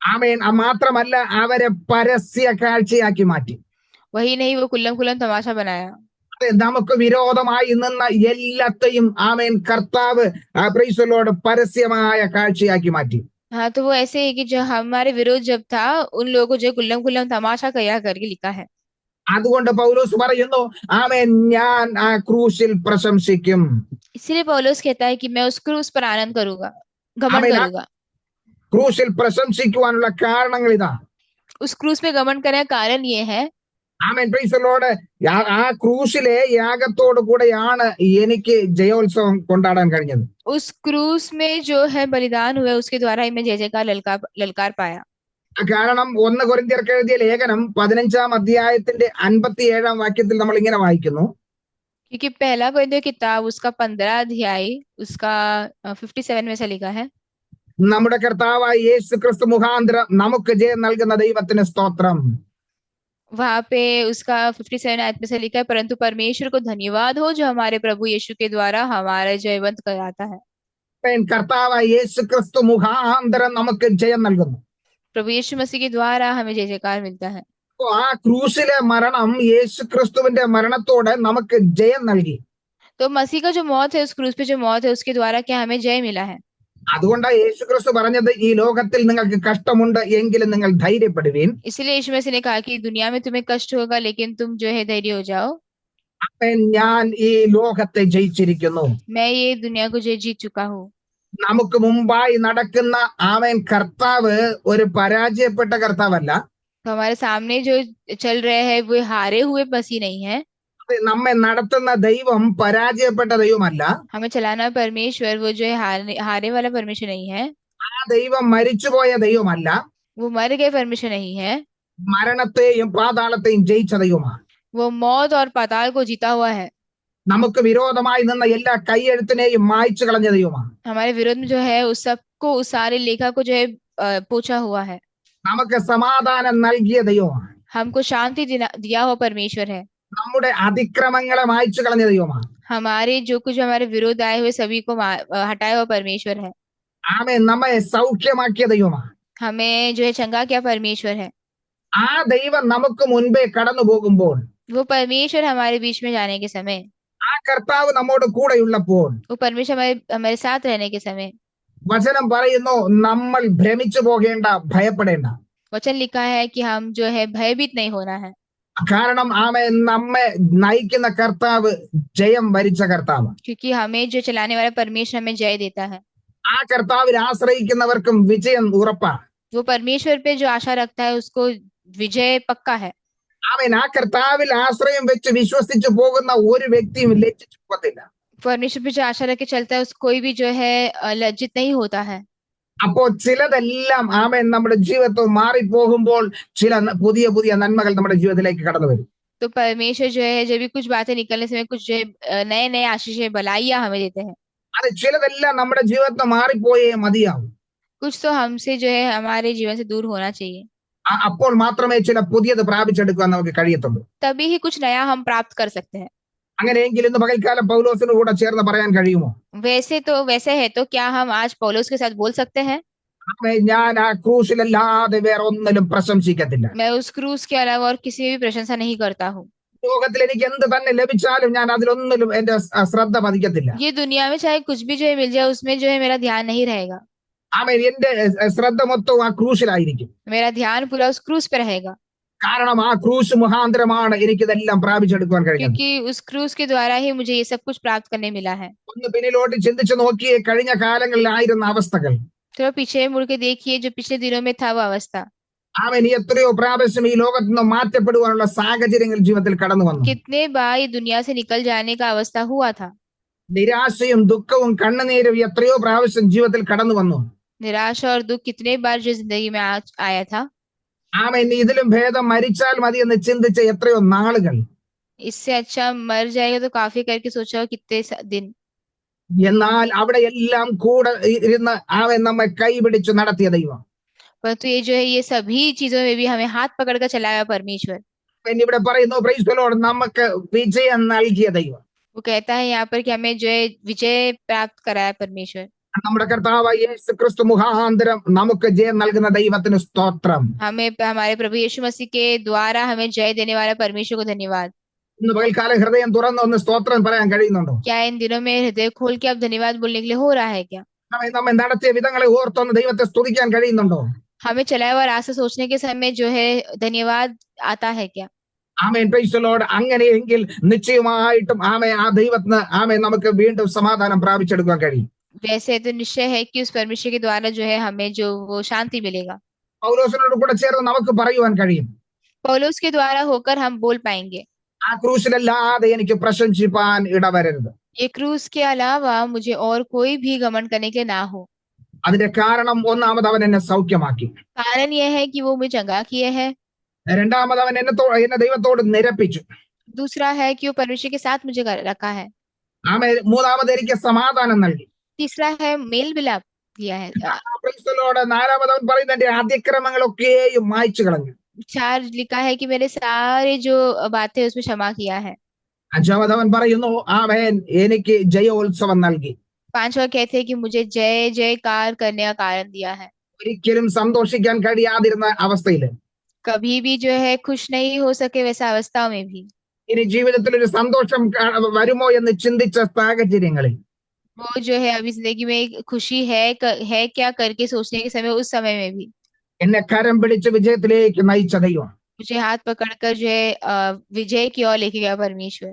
Speaker 1: ആമേൻ മാത്രമല്ല അവരെ പരസ്യ കാഴ്ചയാക്കി മാറ്റി.
Speaker 2: वही नहीं, वो कुल्लम कुल्लम तमाशा बनाया।
Speaker 1: അതെ, നമുക്ക് വിരോധമായി നിന്ന എല്ലാത്തെയും ആമേൻ കർത്താവ് പ്രൈസ് ദി ലോർഡ് പരസ്യമായ കാഴ്ചയാക്കി മാറ്റി.
Speaker 2: हाँ, तो वो ऐसे है कि जो हमारे विरोध जब था उन लोगों को जो कुल्लम कुल्लम तमाशा किया करके लिखा है।
Speaker 1: അതുകൊണ്ട് പൗലോസ് പറയുന്നു, ആമേൻ ഞാൻ ആ ക്രൂശിൽ പ്രശംസിക്കും.
Speaker 2: इसीलिए पौलुस कहता है कि मैं उस क्रूस पर आनंद करूंगा, घमंड
Speaker 1: आमीन।
Speaker 2: करूंगा।
Speaker 1: ക്രൂശിൽ പ്രശംസിക്കുവാനുള്ള കാരണങ്ങൾ ഇതാ.
Speaker 2: उस क्रूस में घमंड करने का कारण ये है,
Speaker 1: ആമേൻ പ്രൈസ് ദി ലോർഡ്. ആ ക്രൂശിലെ യാഗത്തോടു കൂടെയാണ് എനിക്ക് ജയോത്സവം കൊണ്ടാടാൻ കഴിഞ്ഞത്.
Speaker 2: उस क्रूस में जो है बलिदान हुआ उसके द्वारा ही मैं जय जयकार ललकार पाया।
Speaker 1: കാരണം 1 കൊരിന്ത്യർക്ക് എഴുതിയ ലേഖനം 15-ാം അധ്യായത്തിന്റെ 57-ാം വാക്യത്തിൽ നമ്മൾ ഇങ്ങനെ വായിക്കുന്നു,
Speaker 2: क्योंकि पहला कोरिन्थियों किताब उसका 15 अध्याय उसका 57 में से लिखा है,
Speaker 1: നമ്മുടെ കർത്താവായ യേശു ക്രിസ്തു മുഖാന്തരം നമുക്ക് ജയം നൽകുന്ന ദൈവത്തിന് സ്തോത്രം.
Speaker 2: वहां पे उसका 57 आयत में से लिखा है, परंतु परमेश्वर को धन्यवाद हो जो हमारे प्रभु यीशु के द्वारा हमारा जयवंत कराता है।
Speaker 1: കർത്താവായ യേശു ക്രിസ്തു മുഖാന്തരം നമുക്ക് ജയം നൽകുന്നു.
Speaker 2: प्रभु यीशु मसीह के द्वारा हमें जय जयकार मिलता है।
Speaker 1: അപ്പോ ആ ക്രൂശിലെ മരണം യേശു ക്രിസ്തുവിന്റെ മരണത്തോടെ നമുക്ക് ജയം നൽകി.
Speaker 2: तो मसीह का जो मौत है, उस क्रूस पे जो मौत है, उसके द्वारा क्या हमें जय मिला है।
Speaker 1: അതുകൊണ്ടാണ് യേശു ക്രിസ്തു പറഞ്ഞത്, ഈ ലോകത്തിൽ നിങ്ങൾക്ക് കഷ്ടമുണ്ട്, എങ്കിലും നിങ്ങൾ ധൈര്യപ്പെടുവീൻ.
Speaker 2: इसीलिए यीशु मसीह ने कहा कि दुनिया में तुम्हें कष्ट होगा, लेकिन तुम जो है धैर्य हो जाओ।
Speaker 1: ഞാൻ ഈ ലോകത്തെ ജയിച്ചിരിക്കുന്നു.
Speaker 2: मैं ये दुनिया को जीत चुका हूँ।
Speaker 1: നമുക്ക് മുമ്പായി നടക്കുന്ന കർത്താവ് ഒരു പരാജയപ്പെട്ട കർത്താവല്ല.
Speaker 2: तो हमारे सामने जो चल रहे हैं वो हारे हुए मसीह नहीं है।
Speaker 1: നമ്മെ നടത്തുന്ന ദൈവം പരാജയപ്പെട്ട ദൈവമല്ല.
Speaker 2: हमें चलाना परमेश्वर वो जो है हारे वाला परमेश्वर नहीं है।
Speaker 1: ആ ദൈവം മരിച്ചുപോയ ദൈവമല്ല.
Speaker 2: वो मर गए परमेश्वर नहीं है।
Speaker 1: മരണത്തെയും പാതാളത്തെയും ജയിച്ച ദൈവമാണ്.
Speaker 2: वो मौत और पाताल को जीता हुआ है।
Speaker 1: നമുക്ക് വിരോധമായി നിന്ന എല്ലാ കൈയെഴുത്തിനെയും മായ്ച്ചു കളഞ്ഞ ദൈവമാണ്.
Speaker 2: हमारे विरोध में जो है उस सबको, उस सारे लेखा को जो है पोछा हुआ है।
Speaker 1: നമുക്ക് സമാധാനം നൽകിയ ദൈവമാണ്.
Speaker 2: हमको शांति दिया हुआ परमेश्वर है।
Speaker 1: നമ്മുടെ അതിക്രമങ്ങളെ മായ്ച്ചു കളഞ്ഞ ദൈവമാണ്.
Speaker 2: हमारे जो कुछ हमारे विरोध आए हुए सभी को हटाया हुआ परमेश्वर है।
Speaker 1: നമ്മെ സൗഖ്യമാക്കിയ ദൈവമാണ്.
Speaker 2: हमें जो है चंगा किया परमेश्वर है।
Speaker 1: ആ ദൈവം നമുക്ക് മുൻപേ കടന്നു പോകുമ്പോൾ,
Speaker 2: वो परमेश्वर हमारे बीच में जाने के समय,
Speaker 1: ആ കർത്താവ് നമ്മോട് കൂടെയുള്ളപ്പോൾ,
Speaker 2: वो परमेश्वर हमारे साथ रहने के समय,
Speaker 1: വചനം പറയുന്നു, നമ്മൾ ഭ്രമിച്ചു പോകേണ്ട, ഭയപ്പെടേണ്ട.
Speaker 2: वचन लिखा है कि हम जो है भयभीत नहीं होना है।
Speaker 1: കാരണം നമ്മെ നയിക്കുന്ന കർത്താവ് ജയം വരിച്ച കർത്താവ്.
Speaker 2: क्योंकि हमें जो चलाने वाला परमेश्वर हमें जय देता है।
Speaker 1: ആ കർത്താവിൽ ആശ്രയിക്കുന്നവർക്കും വിജയം ഉറപ്പാണ്.
Speaker 2: वो परमेश्वर पे जो आशा रखता है उसको विजय पक्का है।
Speaker 1: ആ കർത്താവിൽ ആശ്രയം വെച്ച് വിശ്വസിച്ചു പോകുന്ന ഒരു വ്യക്തിയും ലജ്ജിച്ചു പോകത്തില്ല.
Speaker 2: परमेश्वर पे जो आशा रख के चलता है उस कोई भी जो है लज्जित नहीं होता है।
Speaker 1: അപ്പോ ചിലതെല്ലാം നമ്മുടെ ജീവിതത്തിൽ മാറിപ്പോകുമ്പോൾ ചില പുതിയ പുതിയ നന്മകൾ നമ്മുടെ ജീവിതത്തിലേക്ക് കടന്നു വരും.
Speaker 2: तो परमेश्वर जो है जब भी कुछ बातें निकलने से कुछ जो है नए नए आशीष भलाइयां हमें देते हैं।
Speaker 1: അത് ചിലതെല്ലാം നമ്മുടെ ജീവിതത്തിൽ മാറിപ്പോയേ മതിയാവും.
Speaker 2: कुछ तो हमसे जो है हमारे जीवन से दूर होना चाहिए।
Speaker 1: അപ്പോൾ മാത്രമേ ചില പുതിയത് പ്രാപിച്ചെടുക്കാൻ നമുക്ക് കഴിയത്തുള്ളൂ.
Speaker 2: तभी ही कुछ नया हम प्राप्त कर सकते हैं।
Speaker 1: അങ്ങനെയെങ്കിൽ ഇന്ന് പകൽക്കാലം പൗലോസിന് കൂടെ ചേർന്ന് പറയാൻ കഴിയുമോ?
Speaker 2: वैसे है तो क्या हम आज पौलुस के साथ बोल सकते हैं,
Speaker 1: ഞാൻ ആ ക്രൂശിലല്ലാതെ വേറെ ഒന്നിലും പ്രശംസിക്കത്തില്ല.
Speaker 2: मैं उस क्रूस के अलावा और किसी भी प्रशंसा नहीं करता हूँ।
Speaker 1: ലോകത്തിൽ എനിക്ക് എന്ത് തന്നെ ലഭിച്ചാലും ഞാൻ അതിലൊന്നിലും എന്റെ ശ്രദ്ധ പതിക്കത്തില്ല.
Speaker 2: ये दुनिया में चाहे कुछ भी जो है मिल जाए उसमें जो है मेरा ध्यान नहीं रहेगा।
Speaker 1: എന്റെ ശ്രദ്ധ മൊത്തം ആ ക്രൂശിലായിരിക്കും.
Speaker 2: मेरा ध्यान पूरा उस क्रूस पे रहेगा।
Speaker 1: കാരണം ആ ക്രൂശ് മുഖാന്തരമാണ് എനിക്കിതെല്ലാം പ്രാപിച്ചെടുക്കുവാൻ കഴിയുന്നത്.
Speaker 2: क्योंकि उस क्रूस के द्वारा ही मुझे ये सब कुछ प्राप्त करने मिला है।
Speaker 1: ഒന്ന് പിന്നിലോട്ട് ചിന്തിച്ചു നോക്കിയേ, കഴിഞ്ഞ കാലങ്ങളിലായിരുന്ന അവസ്ഥകൾ.
Speaker 2: थोड़ा पीछे मुड़ के देखिए जो पिछले दिनों में था वो अवस्था।
Speaker 1: എത്രയോ പ്രാവശ്യം ഈ ലോകത്ത് നിന്ന് മാറ്റപ്പെടുവാനുള്ള സാഹചര്യങ്ങൾ ജീവിതത്തിൽ കടന്നു വന്നു.
Speaker 2: कितने बार ये दुनिया से निकल जाने का अवस्था हुआ था।
Speaker 1: നിരാശയും ദുഃഖവും കണ്ണുനീരും എത്രയോ പ്രാവശ്യം ജീവിതത്തിൽ കടന്നു വന്നു.
Speaker 2: निराशा और दुख कितने बार जो जिंदगी में आया था।
Speaker 1: ഇതിലും ഭേദം മരിച്ചാൽ മതി എന്ന് ചിന്തിച്ച എത്രയോ നാളുകൾ.
Speaker 2: इससे अच्छा मर जाएगा तो काफी करके सोचा कितने दिन।
Speaker 1: എന്നാൽ അവിടെ എല്ലാം കൂടെ ഇരുന്ന് നമ്മെ കൈപിടിച്ച് നടത്തിയ ദൈവം.
Speaker 2: परंतु ये जो है ये सभी चीजों में भी हमें हाथ पकड़कर चलाया परमेश्वर।
Speaker 1: ഇവിടെ പറയുന്നു, പ്രൈസ് ദി ലോർഡ്, നമുക്ക് വിജയം നൽകിയ ദൈവം.
Speaker 2: वो कहता है यहाँ पर कि हमें जो है विजय प्राप्त कराया परमेश्वर।
Speaker 1: നമ്മുടെ കർത്താവായ യേശു ക്രിസ്തു മുഖാന്തരം നമുക്ക് ജയം നൽകുന്ന ദൈവത്തിന് സ്തോത്രം.
Speaker 2: हमें हमारे प्रभु यीशु मसीह के द्वारा हमें जय देने वाला परमेश्वर को धन्यवाद।
Speaker 1: ഇന്ന് പകൽക്കാലം ഹൃദയം തുറന്ന് ഒന്ന് സ്തോത്രം പറയാൻ കഴിയുന്നുണ്ടോ?
Speaker 2: क्या इन दिनों में हृदय खोल के आप धन्यवाद बोलने के लिए हो रहा है क्या?
Speaker 1: നമ്മെ നടത്തിയ വിധങ്ങളെ ഓർത്തൊന്ന് ദൈവത്തെ സ്തുതിക്കാൻ കഴിയുന്നുണ്ടോ?
Speaker 2: हमें चलाया हुआ रास्ता सोचने के समय जो है धन्यवाद आता है क्या?
Speaker 1: Price the Lord. അങ്ങനെയെങ്കിൽ നിശ്ചയമായിട്ടും ആ ദൈവത്തിന് നമുക്ക് വീണ്ടും സമാധാനം പ്രാപിച്ചെടുക്കാൻ കഴിയും.
Speaker 2: वैसे तो निश्चय है कि उस परमेश्वर के द्वारा जो है हमें जो वो शांति मिलेगा।
Speaker 1: പൗലോസിനോട് കൂടെ ചേർന്ന് നമുക്ക് പറയുവാൻ കഴിയും,
Speaker 2: पौलुस के द्वारा होकर हम बोल पाएंगे,
Speaker 1: ആ ക്രൂശിലല്ലാതെ എനിക്ക് പ്രശംസിപ്പാൻ ഇടവരരുത്.
Speaker 2: ये क्रूस के अलावा मुझे और कोई भी घमंड करने के ना हो।
Speaker 1: അതിന്റെ കാരണം, ഒന്നാമത് അവൻ എന്നെ സൗഖ്യമാക്കി.
Speaker 2: कारण यह है कि वो मुझे चंगा किए है।
Speaker 1: രണ്ടാമത് അവൻ എന്നെ ദൈവത്തോട് നിരപ്പിച്ചു.
Speaker 2: दूसरा है कि वो परमेश्वर के साथ मुझे रखा है।
Speaker 1: മൂന്നാമത് എനിക്ക് സമാധാനം നൽകി.
Speaker 2: तीसरा है मेल मिलाप किया है।
Speaker 1: Praise the Lord. നാലാമത് അവൻ പറയുന്നത് എന്റെ അതിക്രമങ്ങളൊക്കെയും മായ്ച്ചു കളഞ്ഞു.
Speaker 2: चार लिखा है कि मेरे सारे जो बातें उसमें क्षमा किया है।
Speaker 1: അഞ്ചാമത് അവൻ പറയുന്നു, അവൻ എനിക്ക് ജയോത്സവം നൽകി.
Speaker 2: पांचवा कहते हैं कि मुझे जय जयकार करने का कारण दिया है।
Speaker 1: ഒരിക്കലും സന്തോഷിക്കാൻ കഴിയാതിരുന്ന അവസ്ഥയില്
Speaker 2: कभी भी जो है खुश नहीं हो सके वैसा अवस्थाओं में भी।
Speaker 1: ഇനി ജീവിതത്തിൽ ഒരു സന്തോഷം വരുമോ എന്ന് ചിന്തിച്ച സാഹചര്യങ്ങളിൽ
Speaker 2: वो जो है अभी जिंदगी में एक खुशी है क्या करके सोचने के समय, उस समय में भी
Speaker 1: എന്നെ കരം പിടിച്ച് വിജയത്തിലേക്ക് നയിച്ച ദൈവം.
Speaker 2: मुझे हाथ पकड़कर जो है विजय की ओर लेके गया परमेश्वर।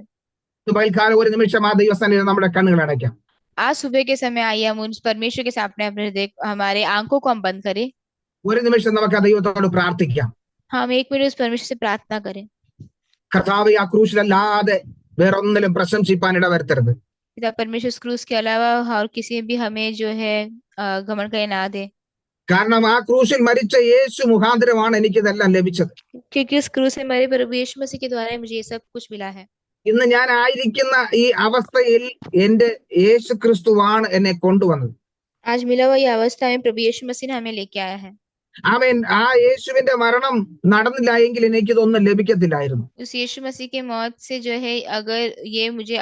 Speaker 1: പകൽക്കാലം ഒരു നിമിഷം ആ ദൈവസന്നിധിയിൽ നമ്മുടെ കണ്ണുകൾ അടയ്ക്കാം.
Speaker 2: आज सुबह के समय आइए हम उन परमेश्वर के सामने अपने हृदय, हमारे आंखों को हम बंद करें।
Speaker 1: ഒരു നിമിഷം നമുക്ക് ആ ദൈവത്തോട് പ്രാർത്ഥിക്കാം.
Speaker 2: हम 1 मिनट उस परमेश्वर से प्रार्थना करें।
Speaker 1: കർത്താവ് ആ ക്രൂശിലല്ലാതെ വേറൊന്നിലും പ്രശംസിപ്പാൻ ഇടവരുത്തരുത്.
Speaker 2: पिता परमेश्वर, उस क्रूस के अलावा और किसी भी हमें जो है घमंड करने ना दे,
Speaker 1: കാരണം ആ ക്രൂശിൽ മരിച്ച യേശു മുഖാന്തരമാണ് എനിക്കിതെല്ലാം ലഭിച്ചത്.
Speaker 2: क्योंकि उस क्रूस में मरे प्रभु यीशु मसीह के द्वारा ही मुझे ये सब कुछ मिला है।
Speaker 1: ഇന്ന് ഞാൻ ആയിരിക്കുന്ന ഈ അവസ്ഥയിൽ എന്റെ യേശു ക്രിസ്തുവാണ് എന്നെ കൊണ്ടുവന്നത്.
Speaker 2: आज मिला हुआ ये अवस्था में प्रभु यीशु मसीह ने हमें लेके आया है।
Speaker 1: അവൻ ആ യേശുവിന്റെ മരണം നടന്നില്ല എങ്കിൽ എനിക്കിതൊന്നും ലഭിക്കത്തില്ലായിരുന്നു.
Speaker 2: उस यीशु मसीह के मौत से जो है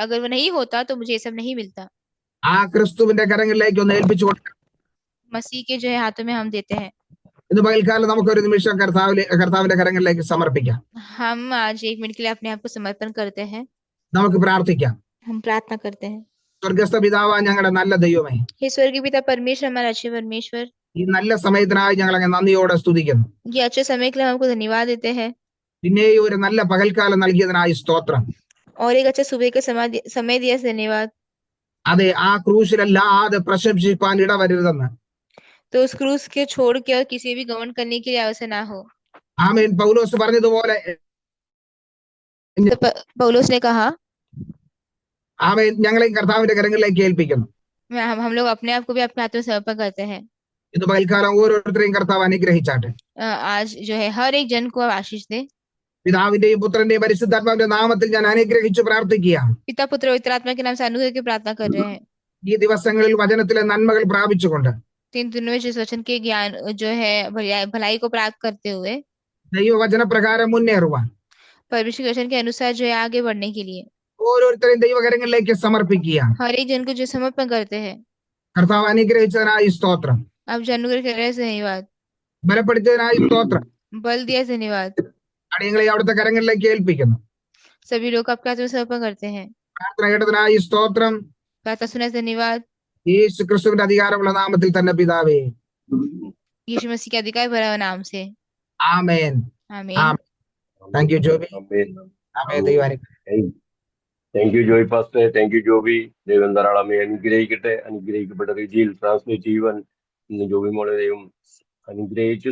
Speaker 2: अगर वो नहीं होता तो मुझे ये सब नहीं मिलता।
Speaker 1: ആ ക്രിസ്തുവിന്റെ കരങ്ങളിലേക്ക് ഒന്ന് ഏൽപ്പിച്ചു കൊടുക്കാം.
Speaker 2: मसीह के जो है हाथों में हम देते हैं।
Speaker 1: ഇന്ന് പകൽക്കാലം നമുക്കൊരു നിമിഷം കർത്താവിന്റെ കരങ്ങളിലേക്ക് സമർപ്പിക്കാം.
Speaker 2: हम आज 1 मिनट के लिए अपने आप को समर्पण करते हैं।
Speaker 1: നമുക്ക് പ്രാർത്ഥിക്കാം.
Speaker 2: हम प्रार्थना करते हैं।
Speaker 1: സ്വർഗസ്ഥ പിതാവാ ഞങ്ങളുടെ നല്ല ദൈവമേ,
Speaker 2: हे स्वर्गीय पिता परमेश्वर, हमारा अच्छे परमेश्वर,
Speaker 1: ഈ നല്ല സമയത്തിനായി ഞങ്ങൾ അങ്ങ് നന്ദിയോടെ സ്തുതിക്കുന്നു.
Speaker 2: ये अच्छे समय के लिए हमको धन्यवाद देते हैं
Speaker 1: പിന്നെയും ഒരു നല്ല പകൽക്കാലം നൽകിയതിനായി സ്തോത്രം.
Speaker 2: और एक अच्छे सुबह का समय दिया, धन्यवाद।
Speaker 1: അതെ, ആ ക്രൂശിലല്ലാതെ പ്രശംസിപ്പാൻ ഇടവരുതെന്ന്
Speaker 2: तो उस क्रूस के छोड़ के और किसी भी घमंड करने के लिए अवसर ना हो।
Speaker 1: ആമേൻ. പൗലോസ് പറഞ്ഞതുപോലെ
Speaker 2: तो पौलुस ने कहा,
Speaker 1: ആമേൻ, ഞങ്ങളെയും കർത്താവിന്റെ കരങ്ങളിലേക്ക് ഏൽപ്പിക്കുന്നു.
Speaker 2: हम लोग अपने आप को भी आपके हाथों में समर्पण करते हैं।
Speaker 1: ഇന്ന് പകൽക്കാലം ഓരോരുത്തരെയും കർത്താവ് അനുഗ്രഹിച്ചാട്ടെ.
Speaker 2: आज जो है हर एक जन को आशीष दे।
Speaker 1: പിതാവിന്റെയും പുത്രന്റെയും പരിശുദ്ധാത്മാവിന്റെ നാമത്തിൽ ഞാൻ അനുഗ്രഹിച്ച് പ്രാർത്ഥിക്കുകയാണ്.
Speaker 2: पिता पुत्र और पवित्र आत्मा के नाम से अनुग्रह की प्रार्थना कर रहे हैं।
Speaker 1: ഈ ദിവസങ്ങളിൽ വചനത്തിലെ നന്മകൾ പ്രാപിച്ചുകൊണ്ട്
Speaker 2: 3 दिनों में जिस वचन के ज्ञान जो है भलाई को प्राप्त करते हुए
Speaker 1: ദൈവവചന പ്രകാരം മുന്നേറുവാൻ
Speaker 2: परमेश्वर के वचन के अनुसार जो है आगे बढ़ने के लिए
Speaker 1: ഓരോരുത്തരെയും ദൈവകരങ്ങളിലേക്ക് സമർപ്പിക്കുകയാണ്.
Speaker 2: हर एक जन को जो समर्पण करते हैं,
Speaker 1: കർത്താവ് അനുഗ്രഹിച്ചതിനായി സ്തോത്രം.
Speaker 2: आप जो अनुग्रह कर रहे हैं धन्यवाद,
Speaker 1: ബലപ്പെടുത്തിയതിനായി സ്തോത്രം.
Speaker 2: बल दिया धन्यवाद।
Speaker 1: അടിയങ്ങളെ അവിടുത്തെ കരങ്ങളിലേക്ക് ഏൽപ്പിക്കുന്നു.
Speaker 2: सभी लोग आपके हाथ में समर्पण करते हैं।
Speaker 1: പ്രാർത്ഥന കേട്ടതിനായി സ്തോത്രം.
Speaker 2: प्रार्थना सुना धन्यवाद।
Speaker 1: യേശു ക്രിസ്തുവിന്റെ അധികാരമുള്ള നാമത്തിൽ തന്നെ പിതാവേ,
Speaker 2: यीशु मसीह के अधिकार भरा हुआ नाम से,
Speaker 1: ആമേൻ.
Speaker 2: आमीन।
Speaker 1: Thank you Joby.
Speaker 3: Amen.
Speaker 1: ആമേൻ. ദൈവം
Speaker 3: thank you Joy pastor, thank you Joby. ദൈവം ധാരാളമേ അനുഗ്രഹിക്കട്ടെ. അനുഗ്രഹിക്കപ്പെട്ട രീതിയിൽ ട്രാൻസ്ലേറ്റ് ചെയ്യുവാൻ ഇന്ന് ജോബി മോളെ ദൈവം അനുഗ്രഹിച്ചു